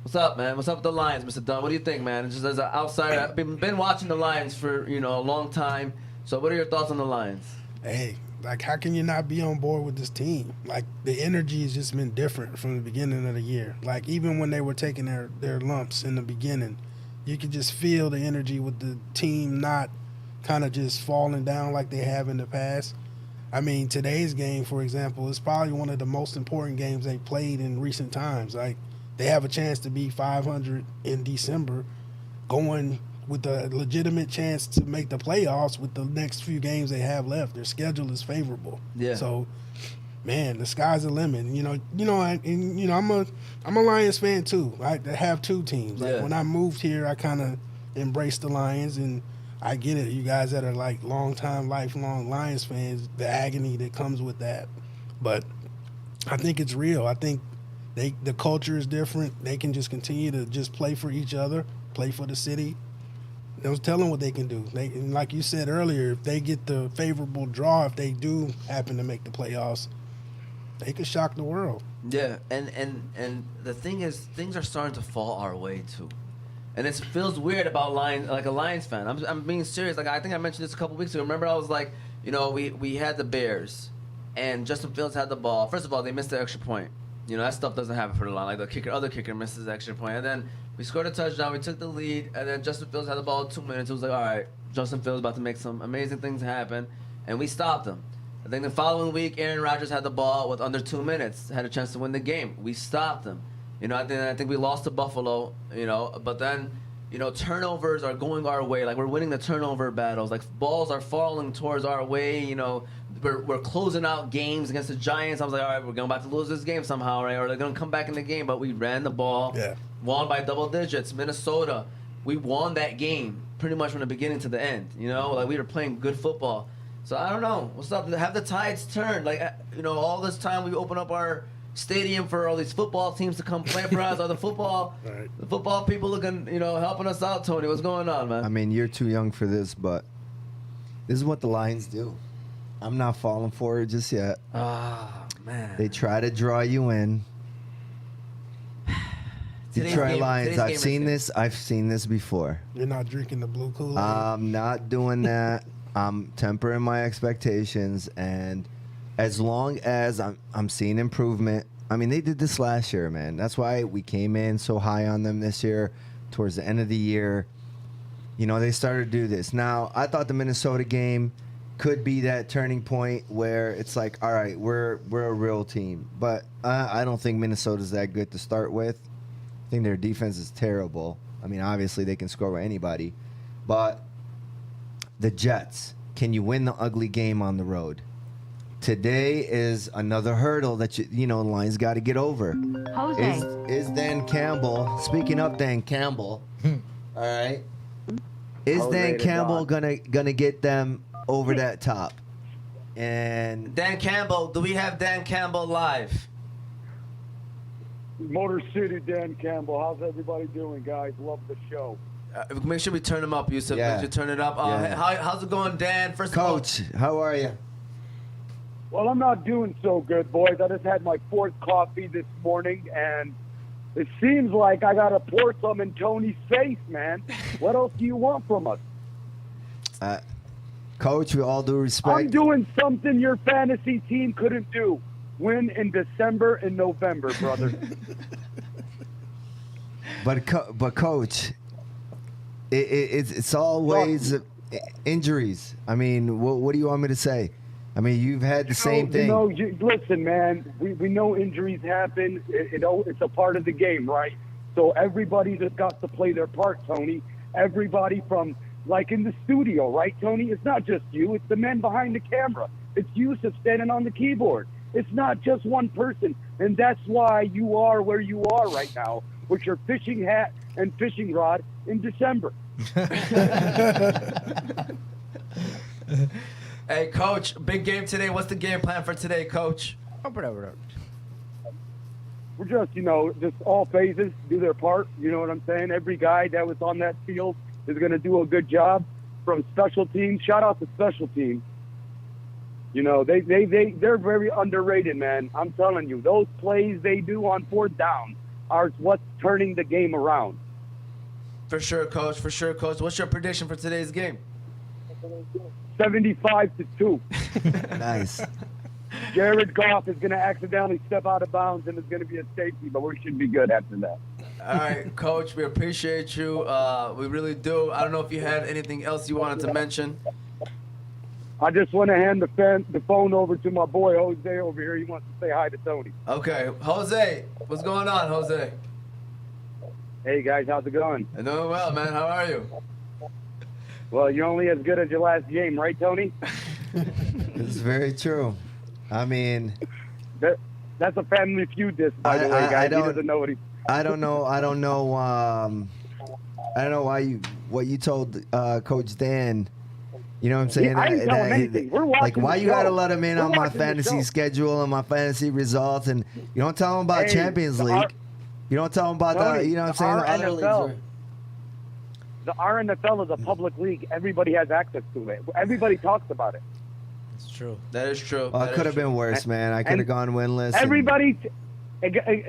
what's up, man? What's up with the Lions, Mr. Dunn? What do you think, man? Just as an outsider, I've been watching the Lions for, you know, a long time. So what are your thoughts on the Lions? hey, like how can you not be on board with this team? Like the energy has just been different from the beginning of the year. Like even when they were taking their lumps in the beginning, you could just feel the energy with the team not kind of just falling down like they have in the past. I mean, today's game, for example, is probably one of the most important games they played in recent times. Like they have a chance to be 500 in December, going with a legitimate chance to make the playoffs with the next few games they have left. Their schedule is favorable. Yeah. So, man, the sky's the limit. I'm a Lions fan too. I have two teams. Like Yeah. when I moved here, I kind of embraced the Lions, and I get it. You guys that are like long-time, lifelong Lions fans, the agony that comes with that. But I think it's real. I think the culture is different. They can just continue to just play for each other, play for the city. Don't tell them what they can do. And like you said earlier, if they get the favorable draw, if they do happen to make the playoffs, they could shock the world. Yeah, and the thing is, things are starting to fall our way too. And it feels weird about Lions, like a Lions fan. I'm being serious. Like I think I mentioned this a couple weeks ago. Remember, I was like, you know, we had the Bears, and Justin Fields had the ball. First of all, they missed the extra point. You know, that stuff doesn't happen for the line. Like the other kicker misses the extra point, and then we scored a touchdown. We took the lead, and then Justin Fields had the ball 2 minutes. It was like, all right, Justin Fields about to make some amazing things happen, and we stopped him. I think the following week, Aaron Rodgers had the ball with under 2 minutes, had a chance to win the game. We stopped him. You know, I think we lost to Buffalo. You know, but then, you know, turnovers are going our way. Like we're winning the turnover battles. Like balls are falling towards our way. You know, we're closing out games against the Giants. I was like, all right, we're going to lose this game somehow, right? Or they're going to come back in the game. But we ran the ball. Yeah. Won by double digits. Minnesota, we won that game pretty much from the beginning to the end. You know, like we were playing good football. So I don't know. What's up? Have the tides turned? Like, you know, all this time we open up our stadium for all these football teams to come play for us. Are the football people looking, you know, helping us out, Tony? What's going on, man? I mean, you're too young for this, but this is what the Lions do. I'm not falling for it just yet. Ah, man. They try to draw you in. Detroit Lions. I've seen this before. You're not drinking the blue Kool-Aid? I'm not doing that. I'm tempering my expectations, and as long as I'm seeing improvement. I mean, they did this last year, man. That's why we came in so high on them this year. Towards the end of the year, you know, they started to do this. Now, I thought the Minnesota game could be that turning point where it's like, all right, we're a real team. But I don't think Minnesota's that good to start with. I think their defense is terrible. I mean, obviously they can score with anybody, but the Jets, can you win the ugly game on the road? Today is another hurdle that the Lions got to get over. Jose. Is Dan Campbell, speaking of Dan Campbell, all right, is Dan Campbell gonna get them over that top? And Dan Campbell, do we have Dan Campbell live? Motor City, Dan Campbell. How's everybody doing, guys? Love the show. Make sure we turn him up, Yusuf. Yeah. Make sure you turn it up. How's it going, Dan? First Coach, of all, how are you? Well, I'm not doing so good, boys. I just had my 4th coffee this morning, and it seems like I got to pour some in Tony's face, man. What else do you want from us? Coach, with all due respect, I'm doing something your fantasy team couldn't do. Win in December and November, brother. But Coach, it's always injuries. I mean, what do you want me to say? I mean, you've had the same thing. Listen, man, we know injuries happen. It's a part of the game, right? So everybody just got to play their part, Tony. Everybody from, like in the studio, right, Tony? It's not just you. It's the men behind the camera. It's Yusuf standing on the keyboard. It's not just one person. And that's why you are where you are right now with your fishing hat and fishing rod in December. Hey, Coach, big game today. What's the game plan for today, Coach? We're just, just all phases do their part. You know what I'm saying? Every guy that was on that field is going to do a good job. From special teams, shout out to special teams. They're very underrated, man. I'm telling you, those plays they do on 4th down are what's turning the game around. For sure, Coach. For sure, Coach. What's your prediction for today's game? 75-2. Nice. Jared Goff is going to accidentally step out of bounds, and it's going to be a safety, but we should be good after that. All right, Coach, we appreciate you. We really do. I don't know if you had anything else you wanted to mention. I just want to hand the phone over to my boy, Jose, over here. He wants to say hi to Tony. Okay. Jose, what's going on, Jose? Hey, guys, how's it going? I'm doing well, man. How are you? Well, you're only as good as your last game, right, Tony? It's very true. I mean, that's a Family Feud diss, by the way, guys. He doesn't know what he... I don't know. I don't know what you told Coach Dan. You know what I'm saying? Yeah, I didn't tell him anything. We're watching like, why the you show. gotta let him in We're on my watching the fantasy show. schedule and my fantasy results, and you don't tell him about Hey, Champions League. You don't tell him about Tony, you know what I'm saying? The other RNFL. leagues. The RNFL is a public league. Everybody has access to it. Everybody talks about it. It's true. That is true. Well, it could have been worse, man. I could have gone winless. Everybody,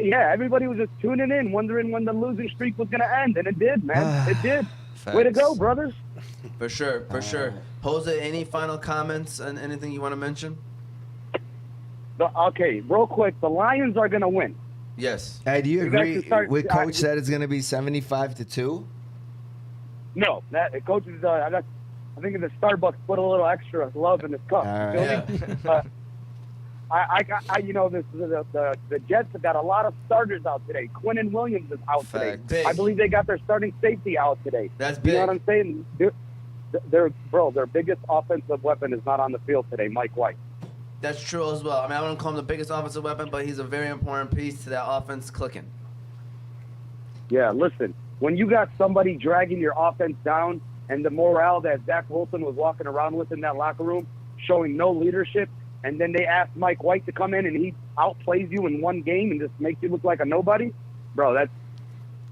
Yeah, everybody was just tuning in, wondering when the losing streak was gonna end, and it did, man. It did. Way to go, brother. For sure, for sure. Jose, any final comments and anything you want to mention? Okay, real quick, the Lions are gonna win. Yes. Hey, do you You guys agree can start- with Coach that it's going to be 75-2? No, that coach is. I think the Starbucks put a little extra love in his cup. All You right. feel me? The Jets have got a lot of starters out today. Quinnen Williams is out Fact. today. Big. I believe they got their starting safety out today. That's You know what big. I'm saying? Their biggest offensive weapon is not on the field today, Mike White. That's true as well. I mean, I wouldn't call him the biggest offensive weapon, but he's a very important piece to that offense clicking. Yeah, listen, when you got somebody dragging your offense down and the morale that Zach Wilson was walking around with in that locker room, showing no leadership, and then they asked Mike White to come in and he outplays you in one game and just makes you look like a nobody, bro, that's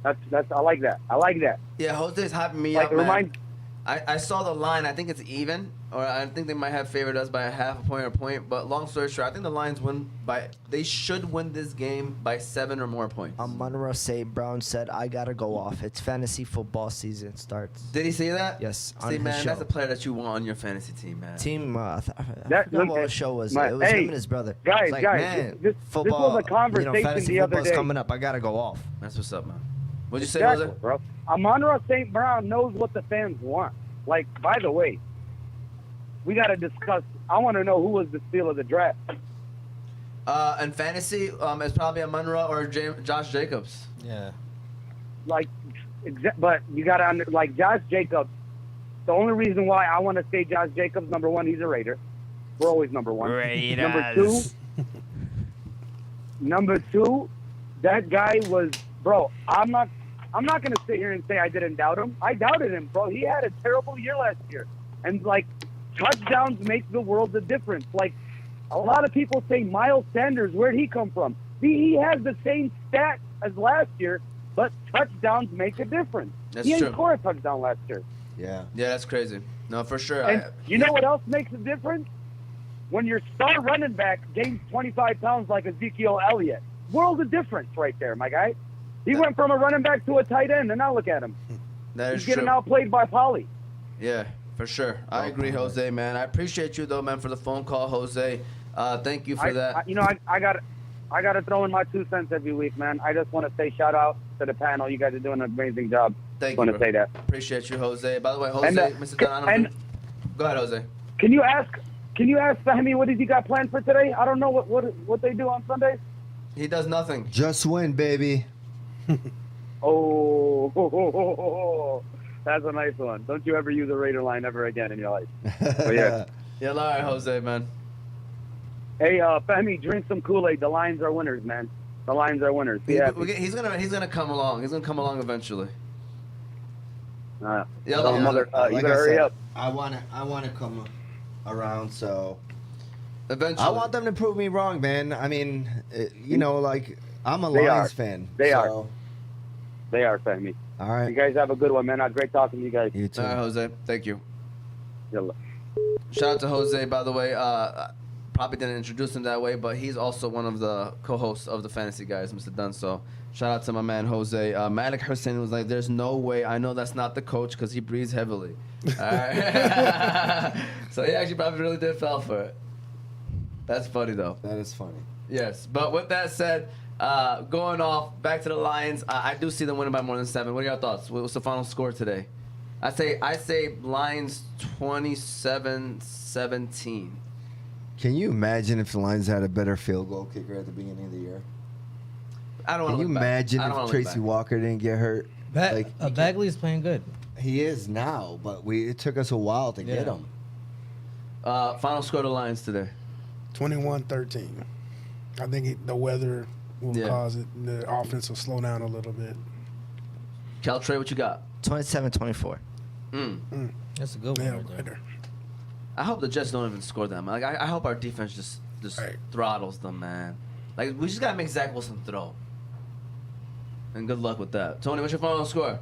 I like that. I like that. Yeah, Jose's hyping me Like, up, it man. reminds- I saw the line. I think it's even, or I think they might have favored us by a half a point or a point. But long story short, I think the Lions win by. They should win this game by 7 or more points. Monroe St. Brown said, I got to go off. It's fantasy football season starts. Did he say that? Yes, on See, his man, show. that's a player that you want on your fantasy team, man. Team, I That- forgot what the show was. my- It was hey, him and his brother. guys, It's like, guys, man, this football, was a conversation fantasy the other football's day. coming up. I got to go off. That's what's up, man. What'd you say, Exactly, Jose? bro. Monroe St. Brown knows what the fans want. Like, by the way, we got to discuss. I want to know who was the steal of the draft. In fantasy, it's probably a Munro or Josh Jacobs. Yeah. Like, but you got to like Josh Jacobs. The only reason why I want to say Josh Jacobs, number one, he's a Raider. We're always number one. Number two, that guy was, bro. I'm not gonna sit here and say I didn't doubt him. I doubted him, bro. He had a terrible year last year, and like touchdowns make the world a difference. Like a lot of people say Miles Sanders, where'd he come from? He has the same stats as last year, but touchdowns make a difference. That's he true. didn't score a touchdown last year. Yeah. Yeah, that's crazy. No, for sure. And you know what else makes a difference? When your star running back gains 25 pounds like Ezekiel Elliott. World of difference right there, my guy. He went from a running back to a tight end, and now look at him. That is He's getting true. outplayed by Polly. Yeah, for sure. I agree, Jose, man. I appreciate you though, man, for the phone call, Jose. Thank you for that. I got to throw in my 2 cents every week, man. I just want to say shout out to the panel. You guys are doing an amazing job. Thank want you. to bro. say that. Appreciate you, Jose. By the way, Jose, And, Mr. Dunn, I don't think... Go ahead, Jose. Can you ask Fahmy what has he got planned for today? I don't know what they do on Sundays. He does nothing. Just win, baby. Oh, that's a nice one. Don't you ever use a Raider line ever again in your life. But yeah. Yeah, all right, Jose, man. Hey, Fahmy, drink some Kool-Aid. The Lions are winners, man. The Lions are winners. Be happy. He's gonna come along. He's gonna come along eventually. Yeah, Tell him, mother, you Like better I hurry said, up. I wanna come around, so Eventually. I want them to prove me wrong, man. I mean, like I'm a They Lions are. fan. They so, are. They are, Fahmy. All You right. guys have a good one, man. Great talking to you guys. You too. All right, Jose. Thank you. Yalla. Shout out to Jose, by the way. Probably didn't introduce him that way, but he's also one of the co-hosts of the Fantasy Guys, Mr. Dunn. So shout out to my man Jose. Malik Hussein was like, "There's no way. I know that's not the coach because he breathes heavily." All right. So he actually probably really did fell for it. That's funny though. That is funny. Yes, but with that said, going off back to the Lions, I do see them winning by more than 7. What are your thoughts? What's the final score today? I say Lions 27-17. Can you imagine if the Lions had a better field goal kicker at the beginning of the year? I don't Can want you to look back. imagine I don't if wanna look Tracy back. Walker didn't get hurt? Bagley's playing good. He is now, but it took us a while to get Yeah. him. Final score to the Lions today. 21-13. I think the weather will Yeah. cause it. The offense will slow down a little bit. Cal Trey, what you got? 27-24. That's a good one. Yeah, Right there. better. I hope the Jets don't even score them. Like I hope our defense just Right. throttles them, man. Like we just gotta make Zach Wilson throw. And good luck with that. Tony, what's your final score?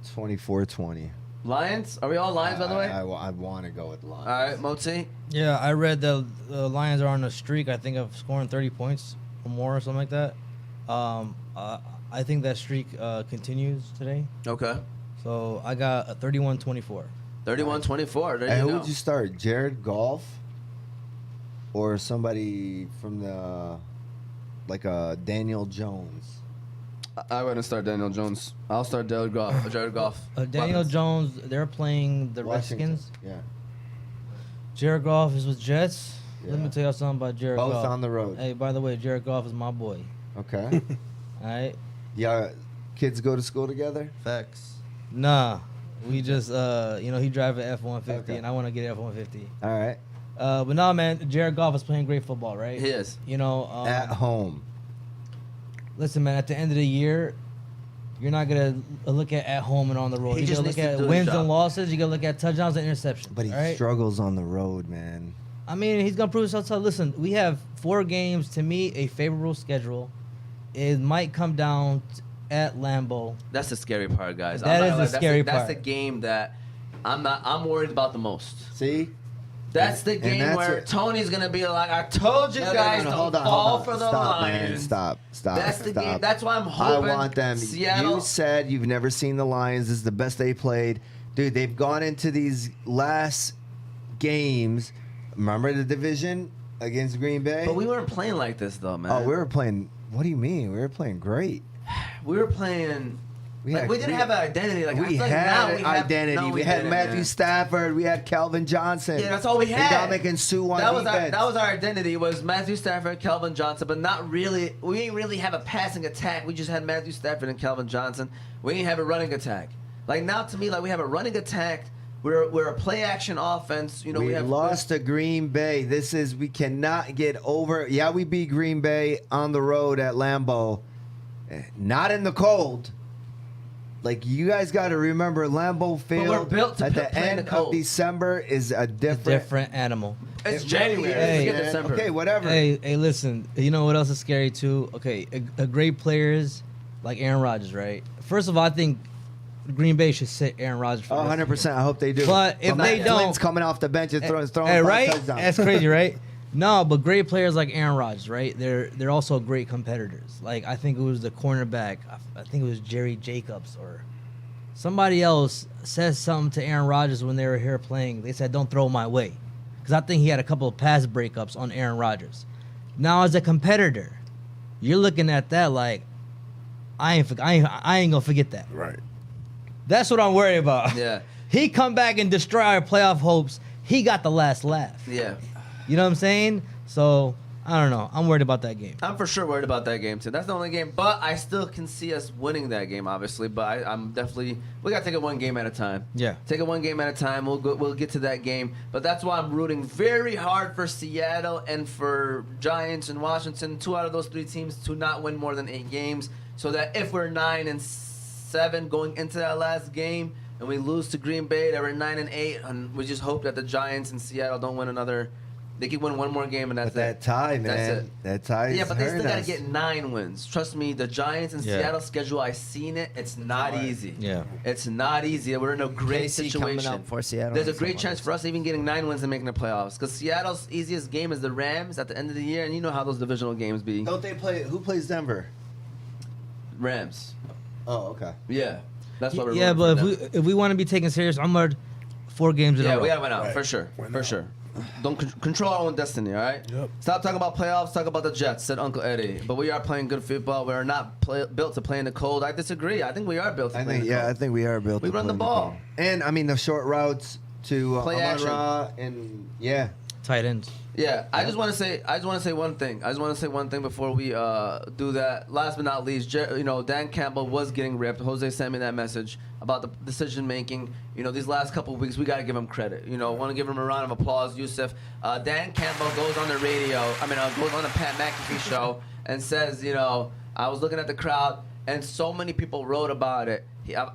24-20. Lions? Are we all Lions, by the way? I want to go with Lions. All right, Moti. Yeah, I read the Lions are on a streak, I think, of scoring 30 points or more or something like that. I think that streak continues today. Okay. So I got a 31-24. 31-24. There And you who go. would you start? Jared Goff or somebody from the like Daniel Jones? I wouldn't start Daniel Jones. I'll start Jared Goff. Daniel Weapons. Jones, they're playing the Washington. Redskins. Yeah. Jared Goff is with Jets. Let me Yeah. tell you something about Jared Both Goff. on the road. Hey, by the way, Jared Goff is my boy. Okay. All right? Yeah. Kids go to school together? Facts. Nah. We just, he drive an F-150, Okay. and I want to get an F-150. All right. But no, man, Jared Goff is playing great football, right? He is. You know, At home. listen, man, at the end of the year, you're not going to look at home and on the road. He You're just going to needs look to do at his wins job. and losses. You're going to look at touchdowns and interceptions. But he all right? struggles on the road, man. I mean, he's going to prove himself. So listen, we have 4 games. To me, a favorable schedule. It might come down at Lambeau. That's the scary part, guys. That I'm is not the gonna lie, scary That's part. the game that I'm worried about the most. See? That's the And game that's where it. Tony's gonna be like, "I told you guys to hold on, fall hold on. for the Stop, Lions." man. Stop. That's the stop. game. That's why I'm I hoping. want them. Seattle. You said you've never seen the Lions. This is the best they played. Dude, they've gone into these last games. Remember the division against Green Bay? But we weren't playing like this though, man. Oh, we were playing. What do you mean? We were playing great. We were playing. We Like, had- we didn't have an identity. Like I We feel like now had we an have, identity. No, we had didn't, Matthew man. Stafford. We had Calvin Johnson. Yeah, that's all we had. And Dominic Sue on that was defense. that was our identity was Matthew Stafford, Calvin Johnson, but not really. We didn't really have a passing attack. We just had Matthew Stafford and Calvin Johnson. We didn't have a running attack. Like now, to me, like we have a running attack. We're a play action offense. You know, we we have lost to Green Bay. We cannot get over. Yeah, we beat Green Bay on the road at Lambeau. Not in the cold. Like, you guys got to remember, Lambeau Field we're built to at the play in the end cold. of December is a A different animal. It's It January. really Hey, is, Forget man. December. Okay, whatever. Hey, listen. You know what else is scary too? Okay, a great players like Aaron Rodgers, right? First of all, I think Green Bay should sit Aaron Rodgers for Oh, the rest of the 100%. I hope they do. But if Matt they don't- Flynn's coming off the bench and throwing Hey, five right? touchdowns. That's crazy, right? No, but great players like Aaron Rodgers, right? They're also great competitors. Like I think it was the cornerback. I think it was Jerry Jacobs or somebody else says something to Aaron Rodgers when they were here playing. They said, "Don't throw my way," because I think he had a couple of pass breakups on Aaron Rodgers. Now, as a competitor, you're looking at that like, I ain't gonna forget that. Right. That's what I'm worried about. Yeah. He come back and destroy our playoff hopes. He got the last laugh. Yeah. You know what I'm saying? So, I don't know. I'm worried about that game. I'm for sure worried about that game too. That's the only game, but I still can see us winning that game, obviously. But I'm definitely we gotta take it one game at a time. Yeah. Take it one game at a time. We'll get to that game. But that's why I'm rooting very hard for Seattle and for Giants and Washington. 2 out of those 3 teams to not win more than 8 games, so that if we're 9-7 going into that last game and we lose to Green Bay, that we're 9-8, and we just hope that the Giants and Seattle don't win another. They can win one more game, and that's But that it. tie, That's man. it. That tie is Yeah, but they still hurting gotta us. get 9 wins. Trust me, the Giants and Yeah. Seattle schedule, I've seen it. It's not easy. Yeah. It's not easy. We're in a great KC situation. coming up for Seattle There's a and great some chance for us even getting 9 wins and making the playoffs. Because Seattle's easiest game is the Rams at the end of the year, and you know how those divisional games be. Don't they play? Who plays Denver? Rams. Oh, okay. Yeah. That's what we're Yeah, rooting but for if them. we want to be taken serious, I'm worried 4 games in a Yeah, row. we gotta win out Right. for sure. Win For out. sure. Don't control our own destiny, all right? Yep. Stop talking about playoffs. Talk about the Jets," said Uncle Eddie. But we are playing good football. We are not built to play in the cold. I disagree. I think we are built to play in the cold. I think we are built. We to run play the in ball. cold. And I mean the short routes to Play action. Amon-Ra and yeah. Tight ends. Yeah, I just want to say one thing. I just want to say one thing before we do that. Last but not least, Dan Campbell was getting ripped. Jose sent me that message about the decision making. These last couple of weeks, we got to give him credit. Want to give him a round of applause, Yusuf. Dan Campbell goes on the radio. Goes on the Pat McAfee show and says, I was looking at the crowd and so many people wrote about it.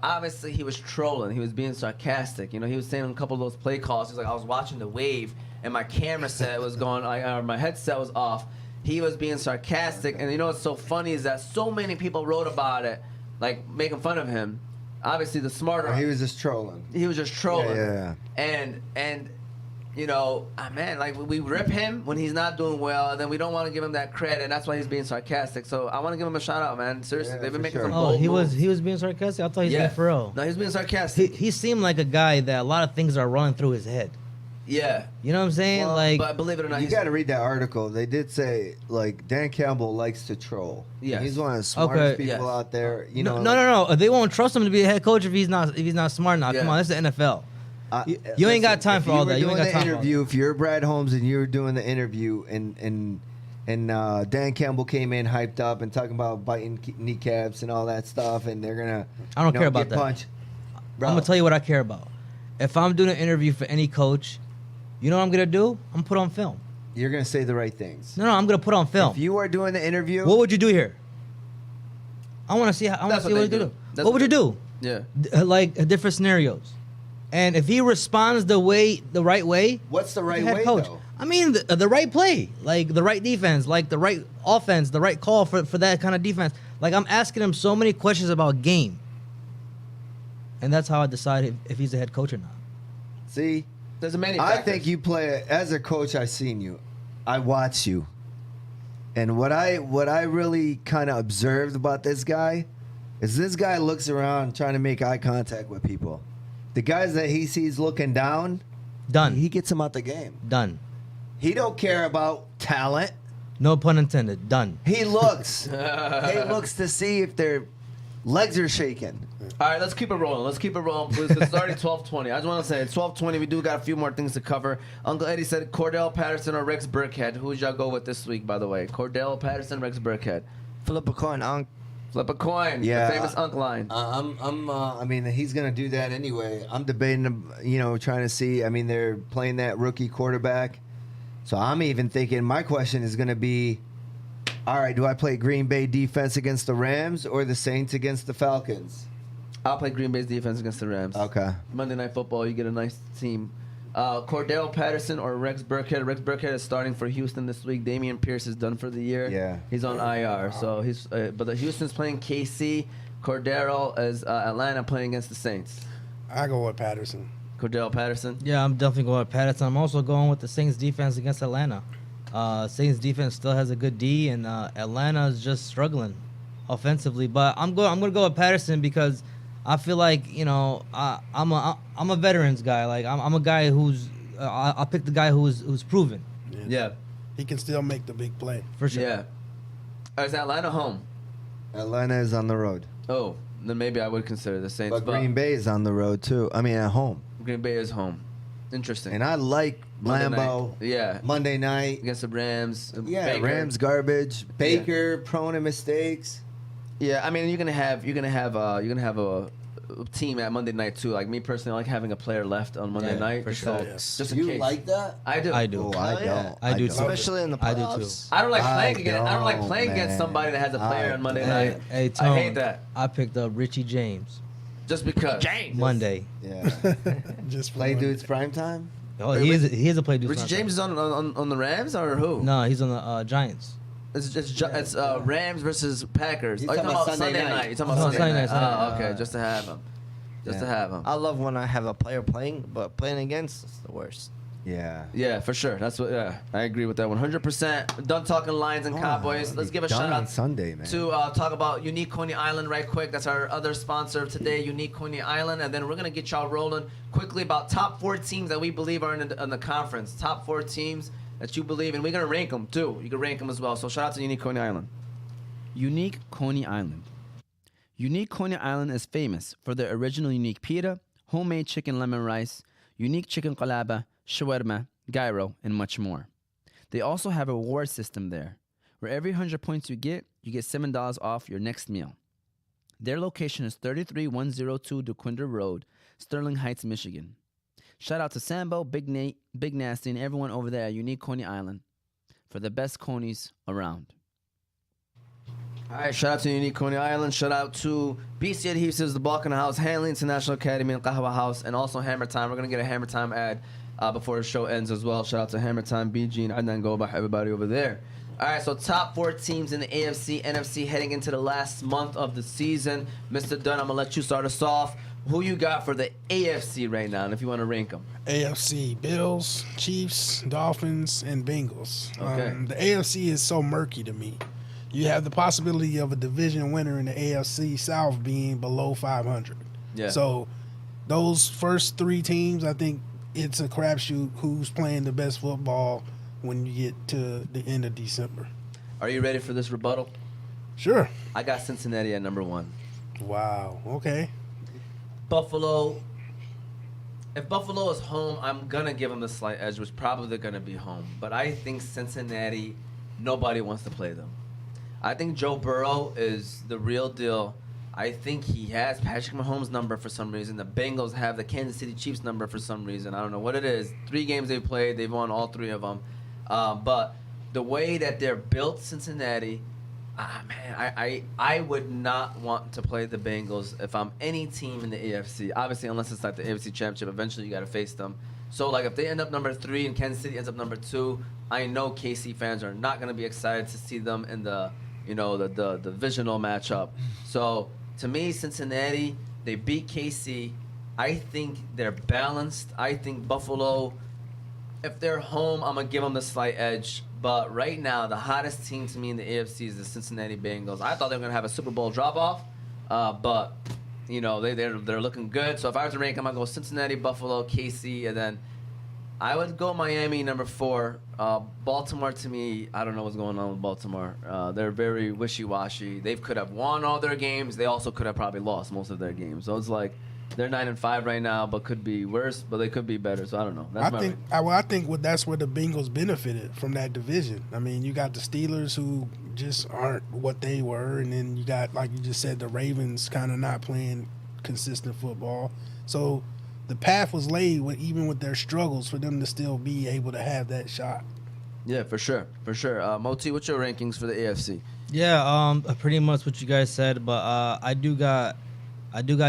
Obviously, he was trolling. He was being sarcastic. He was saying a couple of those play calls. He was like, I was watching the wave. And my camera set was going, or my headset was off. He was being sarcastic, and what's so funny is that so many people wrote about it, like making fun of him. obviously the smarter. He was just trolling. He was just trolling. Yeah. And you know, man, like we rip him when he's not doing well, and then we don't want to give him that credit, and that's why he's being sarcastic. So I want to give him a shout out, man. Seriously, Yeah, they've been for making sure. some Oh, bold he moves. was being sarcastic. I thought he was being for real. No, he's being sarcastic. He seemed like a guy that a lot of things are running through his head. Yeah. You know what I'm saying? Well, like, but believe it or not, You he's got to read that article. They did say like Dan Campbell likes to troll. Yes. He's one of the smartest Okay. people Yes. out there. You know, no. They won't trust him to be a head coach if he's not smart enough. Yeah. Come on, this is the NFL. You ain't listen, got time if for all you were that. You ain't doing got the time for all interview. If you're Brad Holmes and you were doing the interview, and Dan Campbell came in hyped up and talking about biting kneecaps and all that stuff, and they're gonna I don't care about get that. punched. Bro, I'm gonna tell you what I care about. If I'm doing an interview for any coach, you know what I'm gonna do? I'm gonna put on film. you're gonna say the right things. No, I'm gonna put on film. If you are doing the interview, What would you do here? I want to see. I want That's to see what what they you do. do. That's What what would they you do? yeah. Like different scenarios. And if he responds the right way, what's the right head way coach. though? I mean, the right play, like the right defense, like the right offense, the right call for that kind of defense. Like I'm asking him so many questions about game, and that's how I decide if he's a head coach or not. See, There's many I factors. think you play as a coach. I seen you, I watched you, and what I really kind of observed about this guy is this guy looks around trying to make eye contact with people. The guys that he sees looking down, Done. he gets them out the game. Done. He don't care about talent. No pun intended. Done. He looks. He looks to see if their legs are shaking. All right, let's keep it rolling. Let's keep it rolling, please. It's already 12:20. I just want to say, it's 12:20. We do got a few more things to cover. Uncle Eddie said Cordell Patterson or Rex Burkhead. Who would y'all go with this week, by the way? Cordell Patterson, Rex Burkhead. Flip a coin, Unc. Flip a coin. Yeah. The famous Unc line. I mean, he's gonna do that anyway. I'm debating, trying to see. I mean, they're playing that rookie quarterback, so I'm even thinking. My question is gonna be, all right, do I play Green Bay defense against the Rams or the Saints against the Falcons? I'll play Green Bay's defense against the Rams. Okay. Monday Night Football, you get a nice team. Cordell Patterson or Rex Burkhead. Rex Burkhead is starting for Houston this week. Damian Pierce is done for the year. Yeah. He's on IR. So he's. But the Houston's playing KC. Cordero is Atlanta playing against the Saints. I go with Patterson. Cordell Patterson. Yeah, I'm definitely going with Patterson. I'm also going with the Saints defense against Atlanta. Saints defense still has a good D, and Atlanta is just struggling offensively. But I'm gonna go with Patterson because I feel like I'm a veterans guy. Like I'm a guy who's I'll pick the guy who's proven Yeah. He can still make the big play. for sure. Yeah. Is Atlanta home? Atlanta is on the road, Oh, then maybe I would consider the Saints. but Green Bay is on the road too. I mean, at home. Green Bay is home. Interesting. And I like Monday Lambeau. night. Yeah. Monday night. Against the Rams. Yeah, Baker. Rams garbage. Baker prone to mistakes. Yeah, I mean you're gonna have a team at Monday night too. Like me personally, I like having a player left on Monday Yeah, night. for just sure. so- Yes. Just in You case. like that? I do. I do. Oh, I Hell yeah. don't. I do don't. too. Especially in the I do too. playoffs. I don't like I playing against. I don't like don't, playing against man. somebody that has a player I on Monday don't. night. Hey, I Tone, hate that. I picked up Richie James Just because. Monday. Yeah. Just for Play one. dudes prime time? Oh, he is a play. Richie James is on the Rams or who? No, he's on the Giants. It's Rams versus Packers. He's Oh, you're talking talking about about Sunday Sunday night. night. You're talking about Oh, Sunday Sunday night. night. Oh, okay. Just to have him. Just to have him. I love when I have a player playing, but playing against is the worst. Yeah. Yeah, for sure. That's what. Yeah, I agree with that 100%. Done talking Lions and Cowboys. Let's give a Done shout on out Sunday, man. to talk about Unique Coney Island right quick. That's our other sponsor of today, Unique Coney Island. And then we're gonna get y'all rolling quickly about top 4 teams that we believe are in the conference. Top 4 teams that you believe, and we're gonna rank them too. You can rank them as well. So shout out to Unique Coney Island. Unique Coney Island. Unique Coney Island is famous for their original unique pita, homemade chicken lemon rice, unique chicken qalaba, shawarma, gyro, and much more. They also have a reward system there, where every 100 points you get $7 off your next meal. Their location is 33102 DeQuinder Road, Sterling Heights, Michigan. Shout out to Sambo, Big Nate, Big Nasty, and everyone over there at Unique Coney Island for the best conies around. All right, shout out to Unique Coney Island. Shout out to BC Adhesives, The Balkan House, Hanley International Academy, and Qahwa House, and also Hammer Time. We're going to get a Hammer Time ad before the show ends as well. Shout out to Hammer Time, BG, and Adnan Gobah, everybody over there. All right, so top 4 teams in the AFC, NFC heading into the last month of the season. Mr. Dunn, I'm going to let you start us off. Who you got for the AFC right now, and if you want to rank them? AFC, Bills, Chiefs, Dolphins, and Bengals. Okay. The AFC is so murky to me. You have the possibility of a division winner in the AFC South being below 500. Yeah. So those first 3 teams, I think it's a crapshoot who's playing the best football when you get to the end of December. Are you ready for this rebuttal? Sure. I got Cincinnati at number 1. Wow. Okay. Buffalo. If Buffalo is home, I'm going to give them the slight edge, which probably they're going to be home. But I think Cincinnati, nobody wants to play them. I think Joe Burrow is the real deal. I think he has Patrick Mahomes' number for some reason. The Bengals have the Kansas City Chiefs number for some reason. I don't know what it is. 3 games they've played. They've won all 3 of them. But the way that they're built, Cincinnati, man, I would not want to play the Bengals if I'm any team in the AFC. Obviously, unless it's like the AFC Championship, eventually you got to face them. So, like, if they end up number 3 and Kansas City ends up number 2, I know KC fans are not going to be excited to see them in the divisional matchup. So, to me, Cincinnati, they beat KC. I think they're balanced. I think Buffalo, if they're home, I'm going to give them the slight edge. But right now, the hottest team to me in the AFC is the Cincinnati Bengals. I thought they were going to have a Super Bowl drop-off, but, they're looking good. So if I was to rank them, I'd go Cincinnati, Buffalo, KC, and then I would go Miami, number 4. Baltimore, to me, I don't know what's going on with Baltimore. They're very wishy-washy. They could have won all their games. They also could have probably lost most of their games. So it's like they're 9-5 right now, but could be worse, but they could be better. So I don't know. That's I think that's where the Bengals benefited from that division. I mean, you got the Steelers who just aren't what they were, and then you got, like you just said, the Ravens kind of not playing consistent football. So the path was laid even with their struggles for them to still be able to have that shot. Yeah, for sure. Moti, what's your rankings for the AFC? Yeah, pretty much what you guys said, but I do got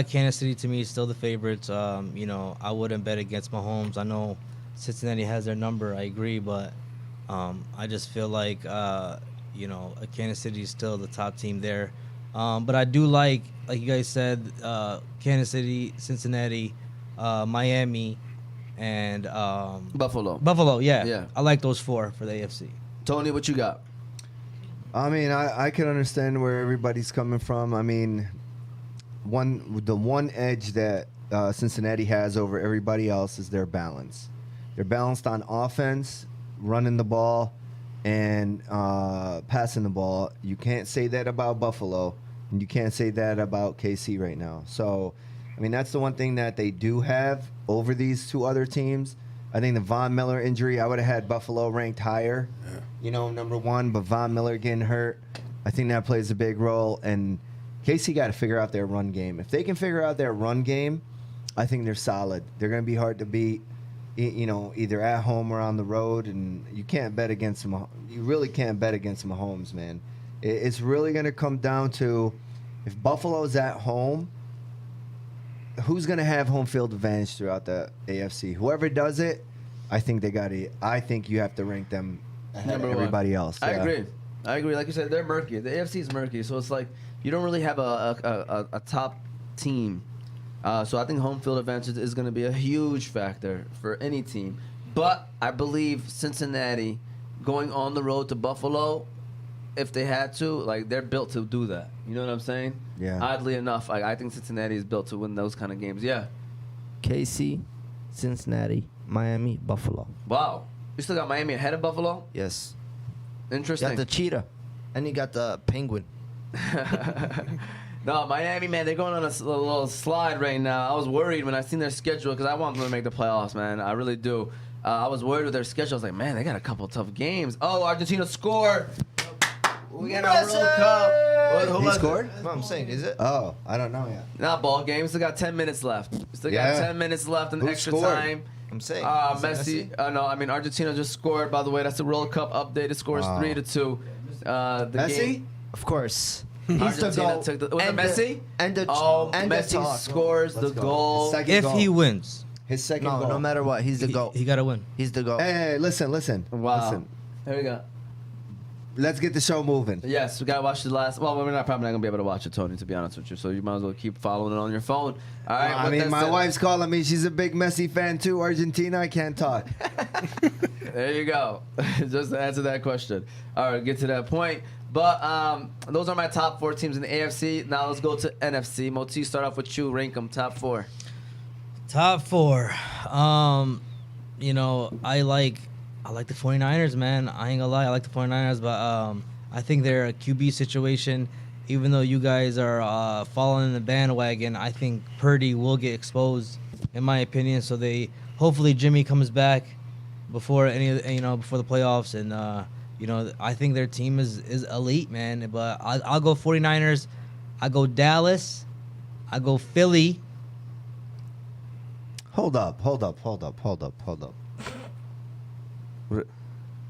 Kansas City to me still the favorites. I wouldn't bet against Mahomes. I know Cincinnati has their number. I agree, but I just feel like Kansas City is still the top team there. But I do like you guys said, Kansas City, Cincinnati, Miami, and Buffalo. Buffalo, yeah. Yeah. I like those 4 for the AFC. Tony, what you got? I mean, I can understand where everybody's coming from. I mean, the one edge that Cincinnati has over everybody else is their balance. They're balanced on offense, running the ball, and passing the ball. You can't say that about Buffalo, and you can't say that about KC right now. So, I mean, that's the one thing that they do have over these 2 other teams. I think the Von Miller injury, I would have had Buffalo ranked higher, number 1, but Von Miller getting hurt, I think that plays a big role. And KC got to figure out their run game. If they can figure out their run game, I think they're solid. They're going to be hard to beat, either at home or on the road. And you can't bet against them. You really can't bet against Mahomes, man. It's really going to come down to if Buffalo's at home, who's going to have home field advantage throughout the AFC? Whoever does it, I think they got it. I think you have to rank them ahead of everybody else. I agree. Like you said, they're murky. The AFC is murky, so it's like you don't really have a top team. So I think home field advantage is going to be a huge factor for any team. But I believe Cincinnati going on the road to Buffalo, if they had to, like, they're built to do that. You know what I'm saying? Yeah. Oddly enough, I think Cincinnati is built to win those kind of games. Yeah. KC, Cincinnati, Miami, Buffalo. Wow. You still got Miami ahead of Buffalo? Yes. You Interesting. got the cheetah, and you got the penguin. No, Miami, man, they're going on a little slide right now. I was worried when I seen their schedule because I want them to make the playoffs, man. I really do. I was worried with their schedule. I was like, man, they got a couple tough games. Oh, Argentina scored. We got a World Cup. He scored? No, I'm saying, is it? Oh, I don't know yet. Not ball game. Still got 10 minutes left. Still got 10 minutes left in Who extra scored? time. I'm saying. Messi. No, I mean Argentina just scored. By the way, that's the World Cup update. It scores 3-2. Messi? Game, Of course. Argentina took the. Was it Messi? And the Messi talk. scores the Let's go. goal. His second If goal. he wins, His second goal. No matter what, he's the GOAT. he got to win. He's the GOAT. Hey, listen. Wow. Listen. There we go. let's get the show moving. Yes, we gotta watch the last. Well, we're probably not gonna be able to watch it, Tony. To be honest with you, so you might as well keep following it on your phone. All right. I with mean, that my said- wife's calling me. She's a big Messi fan too. Argentina, I can't talk. There you go. Just to answer that question. All right, get to that point. But those are my top 4 teams in the AFC. Now let's go to NFC. Moti, start off with you. Rank them top 4. Top 4. You know, I like the 49ers, man. I ain't gonna lie, I like the 49ers, but I think they're a QB situation. Even though you guys are following the bandwagon, I think Purdy will get exposed, in my opinion. So hopefully Jimmy comes back before before the playoffs, and I think their team is elite, man. But I'll go 49ers. I go Dallas. I go Philly. Hold up.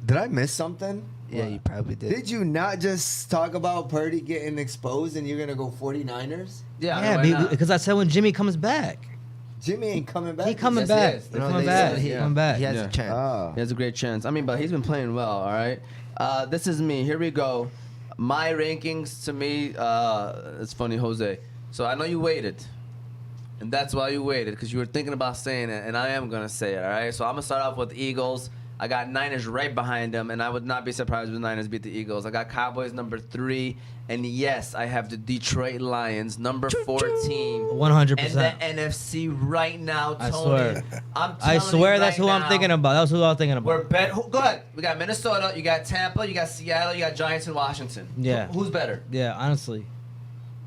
Did I miss something? Yeah, you probably did. Did you not just talk about Purdy getting exposed and you're going to go 49ers? Yeah, why not? Because I said when Jimmy comes back. Jimmy ain't coming back. He coming Yes, he back. is. He No, coming they back. said He he- coming back. He has Yeah. a chance. Oh. He has a great chance. I mean, but he's been playing well, all right? This is me. Here we go. My rankings to me, it's funny, Jose. So I know you waited. And that's why you waited, because you were thinking about saying it, and I am going to say it, all right? So I'm going to start off with the Eagles. I got Niners right behind them, and I would not be surprised if the Niners beat the Eagles. I got Cowboys number 3, and yes, I have the Detroit Lions number 14. 100%. And the NFC right now, Tony. I swear. I'm I telling swear you that's right who I'm now, thinking about. That's who I'm thinking about. Go ahead. We got Minnesota, you got Tampa, you got Seattle, you got Giants and Washington. Yeah. Who's better? Yeah, honestly.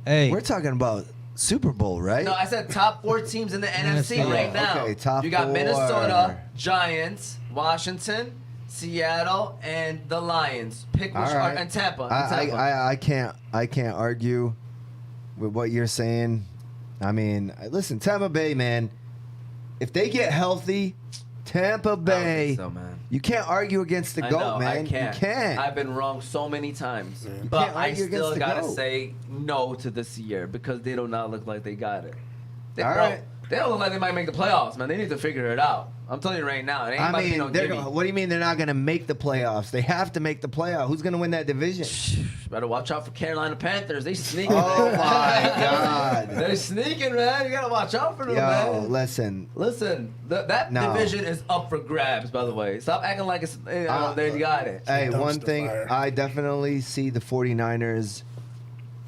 Hey. We're talking about Super Bowl, right? No, I said top 4 teams in the NFC NFC. right now. Okay, top You got 4. Minnesota, Giants, Washington, Seattle, and the Lions. Pick which All right. and Tampa. I can't argue with what you're saying. I mean, listen, Tampa Bay, man. If they get healthy, Tampa Bay. So, man. You can't argue against the I GOAT, know, man. I can't. You can't. I've been wrong so many times. can't But I argue against still the gotta GOAT. say no to this year because they do not look like they got it. They, All bro, right. They don't look like they might make the playoffs, man. They need to figure it out. I'm telling you right now. It ain't I about to be mean, no they're gimme. what do you mean they're not going to make the playoffs? They have to make the playoff. Who's going to win that division? Better watch out for Carolina Panthers. They sneaking. Oh, man. my God. They're sneaking, man. You gotta watch out for them, Yo, man. listen. Listen, that No. division is up for grabs. By the way, stop acting like it's they got it. Hey, Dumpster one thing, fire. I definitely see the 49ers.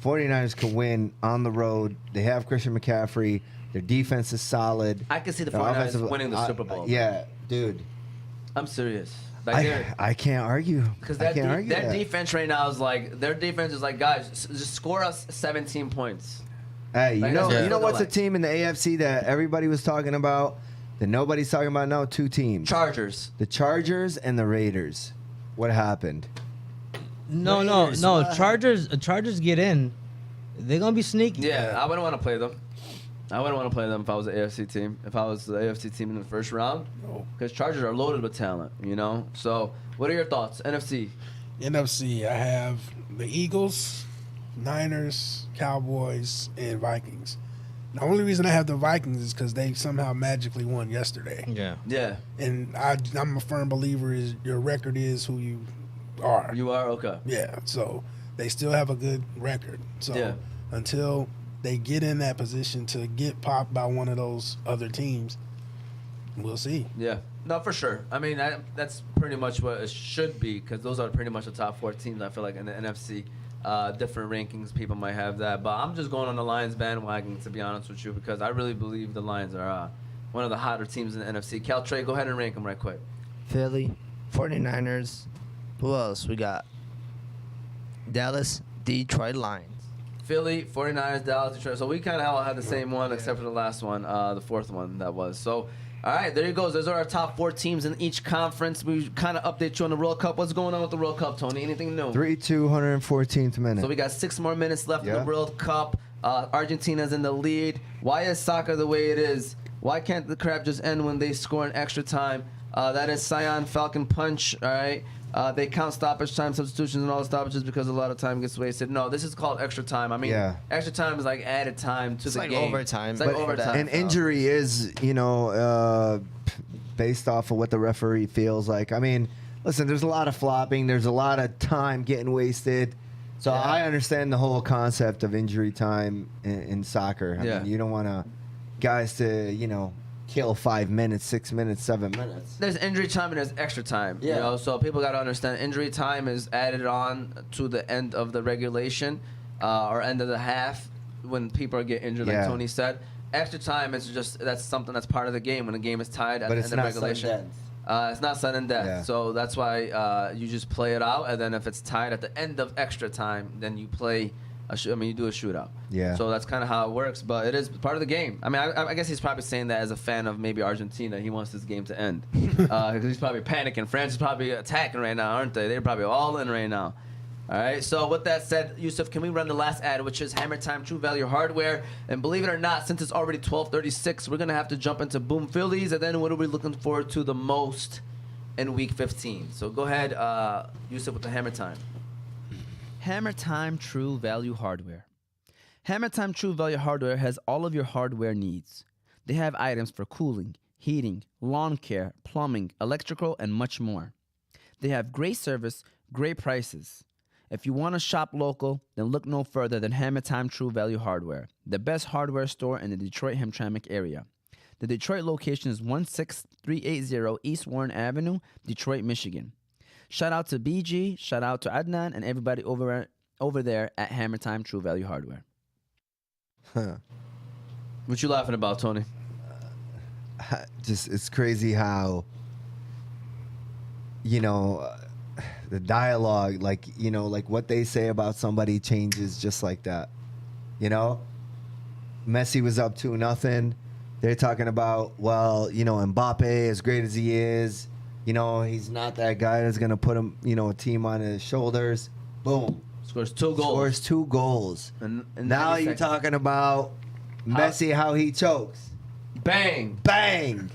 49ers can win on the road. They have Christian McCaffrey. Their defense is solid. I can see the Their 49ers offensive- winning the Super Bowl. Yeah, dude. I'm serious. Like they're I can't argue. because I can't argue their that. defense right now is like guys, just score us 17 points. Hey, you Like, know, that's you know what what's they're a team in the AFC that everybody was talking about that nobody's talking about now? 2 teams. Chargers. The Chargers and the Raiders. What happened? No. Raiders, what? Chargers get in. They're gonna be sneaky. Yeah, I wouldn't want to play them. I wouldn't want to play them if I was an AFC team. If I was the AFC team in the first round, No. because Chargers are loaded with talent, you know. So, what are your thoughts? NFC. NFC, I have the Eagles, Niners, Cowboys, and Vikings. The only reason I have the Vikings is because they somehow magically won yesterday. Yeah. Yeah, And I'm a firm believer is your record is who you are. you are okay. Yeah, so they still have a good record. So Yeah. until they get in that position to get popped by one of those other teams, we'll see. Yeah, no, for sure. I mean, that's pretty much what it should be because those are pretty much the top 4 teams. I feel like in the NFC, different rankings, people might have that, but I'm just going on the Lions bandwagon to be honest with you because I really believe the Lions are one of the hotter teams in the NFC. Caltrey, go ahead and rank them right quick. Philly, 49ers. Who else we got? Dallas, Detroit Lions. Philly, 49ers, Dallas, Detroit. So we kind of all had the same one except for the last one, the 4th one that was. So, all right, there you go. Those are our top 4 teams in each conference. We kind of update you on the World Cup. What's going on with the World Cup, Tony? Anything new? 214th minute. So we got 6 more minutes left in Yeah. the World Cup. Argentina's in the lead. Why is soccer the way it is? Why can't the crap just end when they score in extra time? That is Cyan Falcon Punch, all right? They count stoppage time, substitutions, and all the stoppages because a lot of time gets wasted. No, this is called extra time. I mean, Yeah. extra time is like added time to It's the like game. overtime. It's like But overtime. An injury is, based off of what the referee feels like. I mean, listen, there's a lot of flopping. There's a lot of time getting wasted. So Yeah. I understand the whole concept of injury time in soccer. I Yeah. mean, you don't want guys to, kill 5 minutes, 6 minutes, 7 minutes. There's injury time and there's extra time. You Yeah. know, so people got to understand injury time is added on to the end of the regulation or end of the half when people get injured, like Yeah. Tony said. Extra time is that's something that's part of the game when the game is tied at But the it's end of not regulation. sudden It's not sudden death. Yeah. So that's why you just play it out, and then if it's tied at the end of extra time, then you play. You do a shootout. Yeah. So that's kind of how it works, but it is part of the game. I mean, I guess he's probably saying that as a fan of maybe Argentina. He wants this game to end because he's probably panicking. France is probably attacking right now, aren't they? They're probably all in right now. All right. So with that said, Yusuf, can we run the last ad, which is Hammer Time True Value Hardware? And believe it or not, since it's already 12:36, we're gonna have to jump into Boom Phillies, and then what are we looking forward to the most in Week 15? So go ahead, Yusuf, with the Hammer Time. Hammer Time True Value Hardware. Hammer Time True Value Hardware has all of your hardware needs. They have items for cooling, heating, lawn care, plumbing, electrical, and much more. They have great service, great prices. If you want to shop local, then look no further than Hammer Time True Value Hardware, the best hardware store in the Detroit-Hamtramck area. The Detroit location is 16380 East Warren Avenue, Detroit, Michigan. Shout out to BG, shout out to Adnan, and everybody over there at Hammer Time True Value Hardware. What you laughing about, Tony? Just it's crazy how the dialogue, like what they say about somebody changes just like that. Messi was up 2-0. They're talking about, Mbappe, as great as he is, he's not that guy that's gonna put him, a team on his shoulders. Boom. Scores 2 goals. Scores 2 goals. And Now you're talking about Messi, how he chokes. Bang. Bang.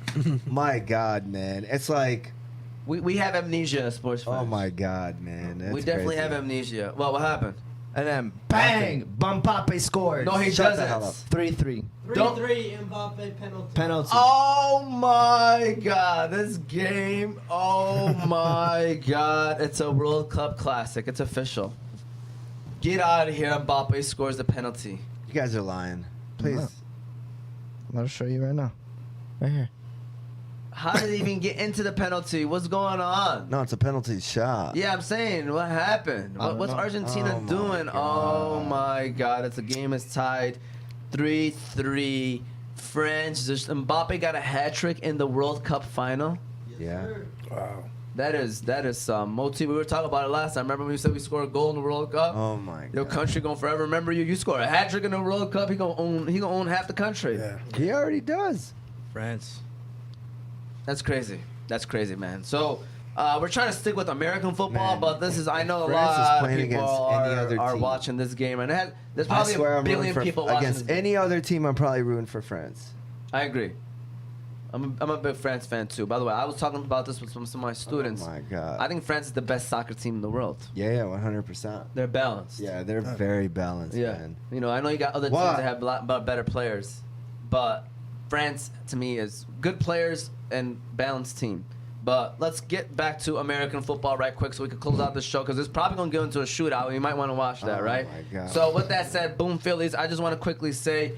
My God, man. It's like, We have amnesia as sports fans. oh my God, man. That's We definitely crazy. have amnesia. Well, what happened? And then bang, Mbappe scores. No, he Shut the hell up. doesn't. 3-3. 3-3 Mbappe penalty. Penalty. Oh my God, this game. Oh my God. It's a World Cup classic. It's official. Get out of here. Mbappe scores the penalty. You guys are lying. Please. I'm going to show you right now. Right here. How did he even get into the penalty? What's going on? No, it's a penalty shot. Yeah, I'm saying, what happened? What's know. Argentina Oh my doing? God. Oh my God! It's a game is tied, 3-3. France. Mbappe got a hat trick in the World Cup final. Yeah. Wow. That is some Moti. We were talking about it last time. Remember when we said we scored a goal in the World Cup? Oh my Your God. country gonna forever remember you. You scored a hat trick in the World Cup. He gonna own half the country. Yeah. He already does. France. That's crazy. That's crazy, man. So we're trying to stick with American football, Man, but this is I know a France is lot of playing people against any other are team. watching this game, and there's I probably swear a I'm rooting billion for people watching against this game. any other team. I'm probably rooting for France. I agree. I'm a big France fan too. By the way, I was talking about this with some of my students. Oh my God. I think France is the best soccer team in the world. Yeah, 100%. They're balanced. Yeah, they're very balanced, Yeah. man. You know, I know you got other teams What? that have a lot better players, but France to me is good players and balanced team. But let's get back to American football right quick so we can close out the show because it's probably going to go into a shootout. You might want to watch that, Oh right? my God. So with that said, Boom Phillies, I just want to quickly say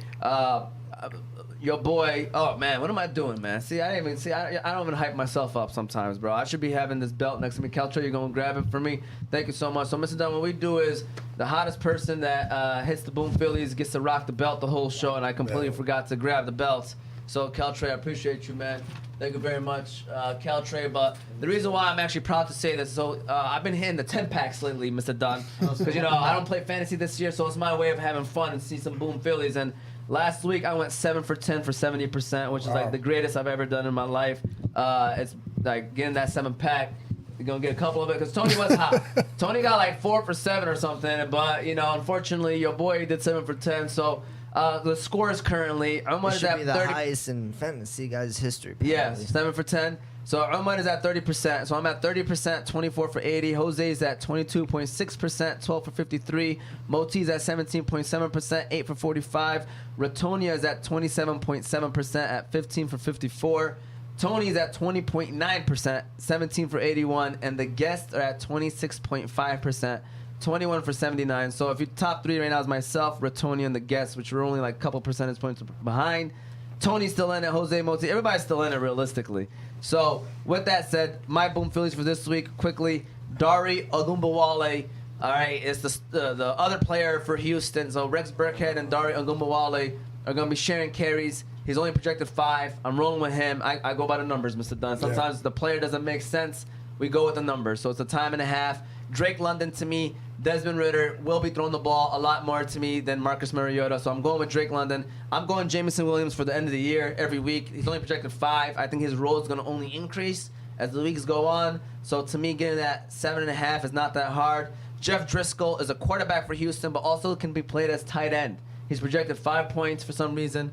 your boy, oh man, what am I doing, man? See, I don't even hype myself up sometimes, bro. I should be having this belt next to me. Caltrey, you're going to grab it for me. Thank you so much. So, Mr. Dunn, what we do is the hottest person that hits the Boom Phillies gets to rock the belt the whole show, and I completely forgot to grab the belts. So, Caltrey, I appreciate you, man. Thank you very much, Caltrey. But the reason why I'm actually proud to say this, so I've been hitting the 10-packs lately, Mr. Dunn. Because, you know, I don't play fantasy this year, so it's my way of having fun and see some Boom Phillies. And last week, I went 7 for 10 for 70%, which is like the greatest I've ever done in my life. It's like getting that 7-pack. You're going to get a couple of it because Tony was hot. Tony got like 4 for 7 or something. But, you know, unfortunately, your boy did 7 for 10. So the score is currently, Omar It is should at be the 30. highest in Fantasy Guyz history. Yeah, probably. 7 for 10. So Omar is at 30%. So I'm at 30%, 24 for 80. Jose's at 22.6%, 12 for 53. Moti's at 17.7%, 8 for 45. Ratonia is at 27.7% at 15 for 54. Tony's at 20.9%, 17 for 81, and the guests are at 26.5%, 21 for 79. So if your top three right now is myself, Ratoni, and the guests, which are only like a couple percentage points behind. Tony's still in it, Jose Moti, everybody's still in it realistically. So with that said, my boom Phillies for this week, quickly, Dari Ogunbowale. All right, it's the other player for Houston. So Rex Burkhead and Dari Ogunbowale are going to be sharing carries. He's only projected 5. I'm rolling with him. I go by the numbers, Mr. Dunn. Sometimes the player doesn't make sense. We go with the numbers. So it's a time and a half. Drake London to me, Desmond Ridder will be throwing the ball a lot more to me than Marcus Mariota. So I'm going with Drake London. I'm going Jameson Williams for the end of the year every week. He's only projected 5. I think his role is going to only increase as the weeks go on. So to me, getting that 7.5 is not that hard. Jeff Driscoll is a quarterback for Houston, but also can be played as tight end. He's projected 5 points for some reason.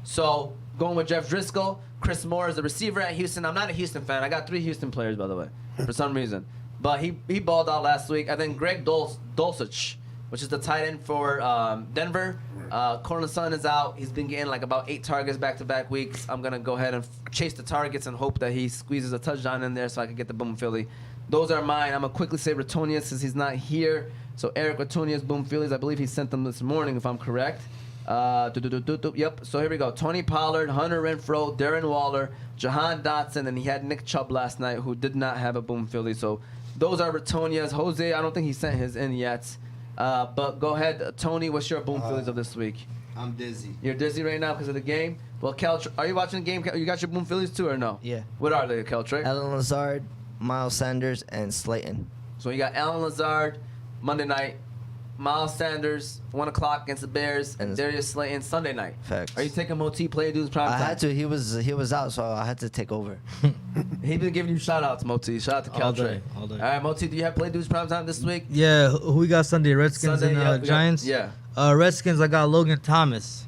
So going with Jeff Driscoll. Chris Moore is the receiver at Houston. I'm not a Houston fan. I got 3 Houston players, by the way, for some reason. But he balled out last week. I think Greg Dulcich, which is the tight end for Denver. Cortland Sutton is out. He's been getting like about 8 targets back-to-back weeks. I'm going to go ahead and chase the targets and hope that he squeezes a touchdown in there so I can get the boom Philly. Those are mine. I'm going to quickly say Ratonia since he's not here. So Eric Ratonia's boom Phillies. I believe he sent them this morning, if I'm correct. Yep. So here we go. Tony Pollard, Hunter Renfrow, Darren Waller, Jahan Dotson, and he had Nick Chubb last night, who did not have a boom Philly. So those are Ratonia's. Jose, I don't think he sent his in yet. But go ahead, Tony. What's your boom Phillies of this week? I'm dizzy. You're dizzy right now because of the game. Well, Kel, are you watching the game? You got your boom Phillies too, or no? Yeah. What are they, Keltrick? Alan Lazard, Miles Sanders, and Slayton. So you got Alan Lazard Monday night, Miles Sanders 1 o'clock against the Bears, and Darius Slayton Sunday night. Facts. Are you taking Moti play dudes prime I time? had to. He was out, so I had to take over. He's been giving you shout outs, Moti. Shout out to All Keltrick. day, all day. All right, Moti, do you have play dudes prime time this week? Yeah, who we got Sunday? Redskins Sunday, and yeah, we got- Giants? yeah. Redskins, I got Logan Thomas.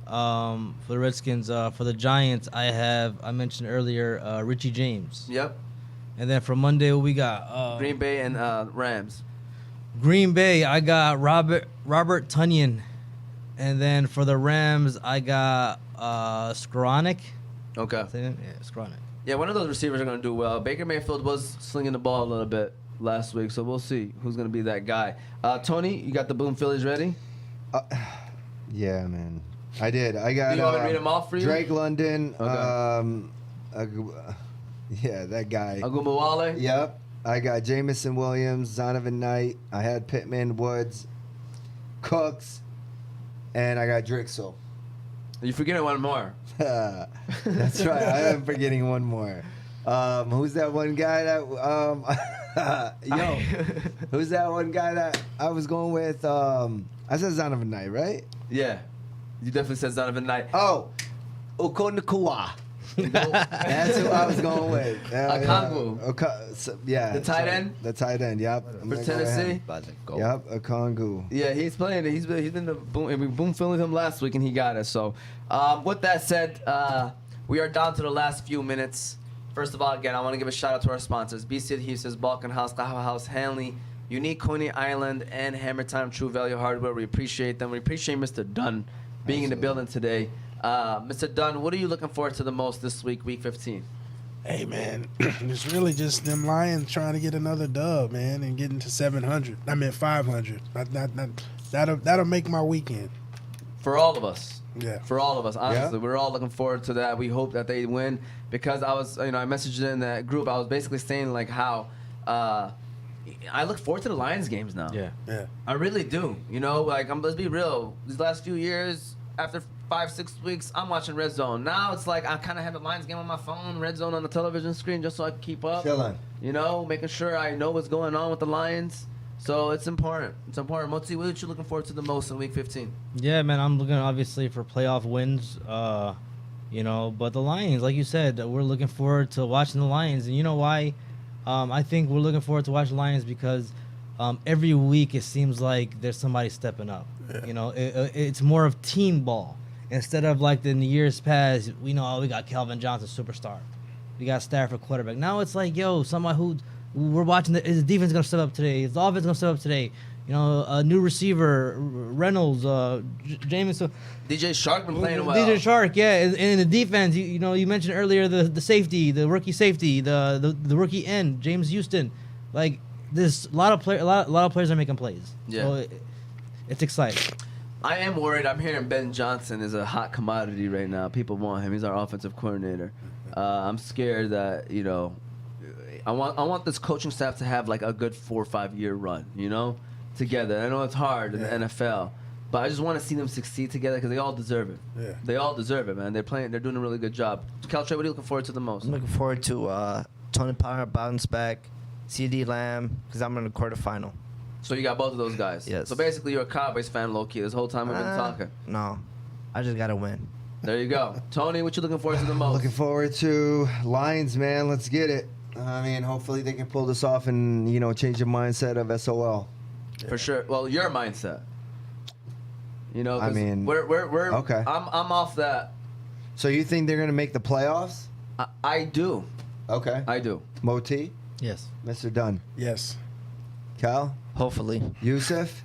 For the Redskins. For the Giants, I mentioned earlier, Richie James. Yep. And then for Monday, we got Green Bay and Rams. Green Bay, I got Robert Tunyon. And then for the Rams, I got Skowronek. Okay. Yeah, Skowronek. Yeah, one of those receivers are going to do well. Baker Mayfield was slinging the ball a little bit last week, so we'll see who's going to be that guy. Tony, you got the boom Phillies ready? Yeah, man. I did. I got. Do you want me to read them off for you? Drake London. Okay. Yeah, that guy. Ogunbowale? Yep. I got Jamison Williams, Zonovan Knight. I had Pittman, Woods, Cooks, and I got Drixel. You're forgetting one more. That's right. I am forgetting one more. Who's that one guy that who's that one guy that I was going with? I said Zonovan Knight, right? Yeah. You definitely said Zonovan Knight. Oh, Okonekwa. That's who I was going with. Okongwu. Yeah. The tight end? The tight end, yep. I'm For gonna go Tennessee? with him. Yep, Okongwu. Yeah, he's playing it. He's been the boom. We boom filling him last week, and he got it. So, with that said, we are down to the last few minutes. First of all, again, I want to give a shout out to our sponsors: BC Adhesives, Balkan House, Kahawa House, Hanley, Unique Coney Island, and Hammer Time True Value Hardware. We appreciate them. We appreciate Mr. Dunn being in the building today. Mr. Dunn, what are you looking forward to the most this week, week 15? Hey, man, it's really just them Lions trying to get another dub, man, and getting to 700. I mean 500. That'll make my weekend. For all of us. Yeah. For all of us, honestly, we're all looking forward to that. We hope that they win because I messaged in that group. I was basically saying like how I look forward to the Lions games now. Yeah. I really do. Let's be real. These last few years, after 5-6 weeks, I'm watching Red Zone. Now it's like I kind of have the Lions game on my phone, Red Zone on the television screen, just so I can keep up. Chillin'. Making sure I know what's going on with the Lions. So it's important. It's important. Moti, what are you looking forward to the most in week 15? Yeah, man, I'm looking obviously for playoff wins. But the Lions, like you said, we're looking forward to watching the Lions. And you know why? I think we're looking forward to watching the Lions because every week it seems like there's somebody stepping up. Yeah. It's more of team ball. Instead of like in the years past, we got Calvin Johnson, superstar. We got Stafford, quarterback. Now it's like, somebody who we're watching, is the defense going to step up today? Is the offense going to step up today? You know, a new receiver, Reynolds, Jameson. DJ Shark been playing well. DJ Shark, yeah. And in the defense, you know, you mentioned earlier the safety, the rookie safety, the rookie end, James Houston. Like, there's a lot of players are making plays. Yeah. So it's exciting. I am worried. I'm hearing Ben Johnson is a hot commodity right now. People want him. He's our offensive coordinator. I'm scared that, you know, I want this coaching staff to have like a good 4 or 5 year run, you know, together. I know it's hard in the NFL, but I just want to see them succeed together because they all deserve it. Yeah. They all deserve it, man. They're doing a really good job. Caltrey, what are you looking forward to the most? I'm looking forward to Tony Pollard bounce back, CD Lamb, because I'm in the quarterfinal. So you got both of those guys. Yes. So basically, you're a Cowboys fan, low key. This whole time we've been talking. No, I just gotta win. There you go, Tony. What you looking forward to the most? Looking forward to Lions, man. Let's get it. I mean, hopefully they can pull this off and, you know, change the mindset of SOL. For sure. Well, your mindset. You know, I 'cause mean, we're okay. I'm off that. So you think they're going to make the playoffs? I do. Okay. I do. Moti, Yes. Mr. Dunn, Yes. Cal, Hopefully. Yusuf?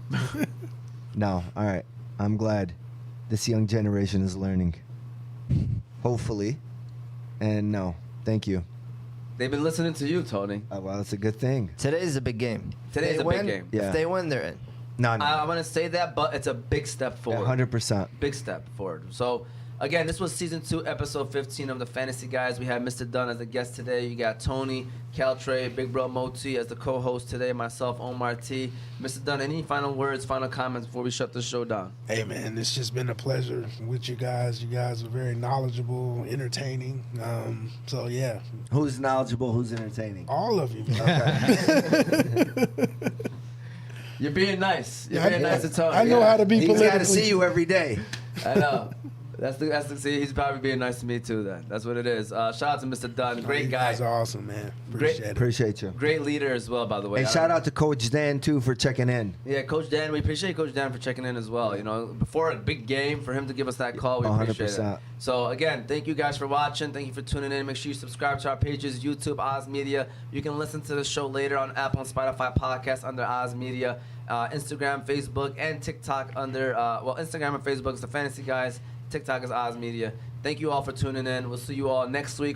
No. All right. I'm glad this young generation is learning. Hopefully. And no. Thank you. They've been listening to you, Tony. Well, that's a good thing. Today's a big game. Today's They a big win, game. Yeah. If they win, they're in. No, no. I want to say that, but it's a big step forward. 100%. Big step forward. So, again, this was season 2, episode 15 of the Fantasy Guys. We had Mr. Dunn as a guest today. You got Tony, Caltrey, Big Bro Moti as the co-host today. Myself, Omar T. Mr. Dunn, any final words, final comments before we shut the show down? Hey, man, it's just been a pleasure with you guys. You guys are very knowledgeable, entertaining. So, yeah, Who's knowledgeable? Who's entertaining? all of you. Man. You're being nice. You're Yeah, being nice to Tony. I know how to be He's politically. got to see you every day. I know. See, he's probably being nice to me too. Then that's what it is. Shout out to Mr. Dunn, great You guy, guys are awesome, man. Great- Appreciate it. Appreciate you. great leader as well. By the way, And shout out to Coach Dan, too, for checking in. Yeah, Coach Dan. We appreciate Coach Dan for checking in as well. You know, before a big game, for him to give us that call, we appreciate it. 100%. So again, thank you guys for watching. Thank you for tuning in. Make sure you subscribe to our pages, YouTube, Oz Media. You can listen to the show later on Apple and Spotify podcasts under Oz Media, Instagram, Facebook, and TikTok under Instagram and Facebook is the Fantasy Guys. TikTok is Oz Media. Thank you all for tuning in. We'll see you all next week.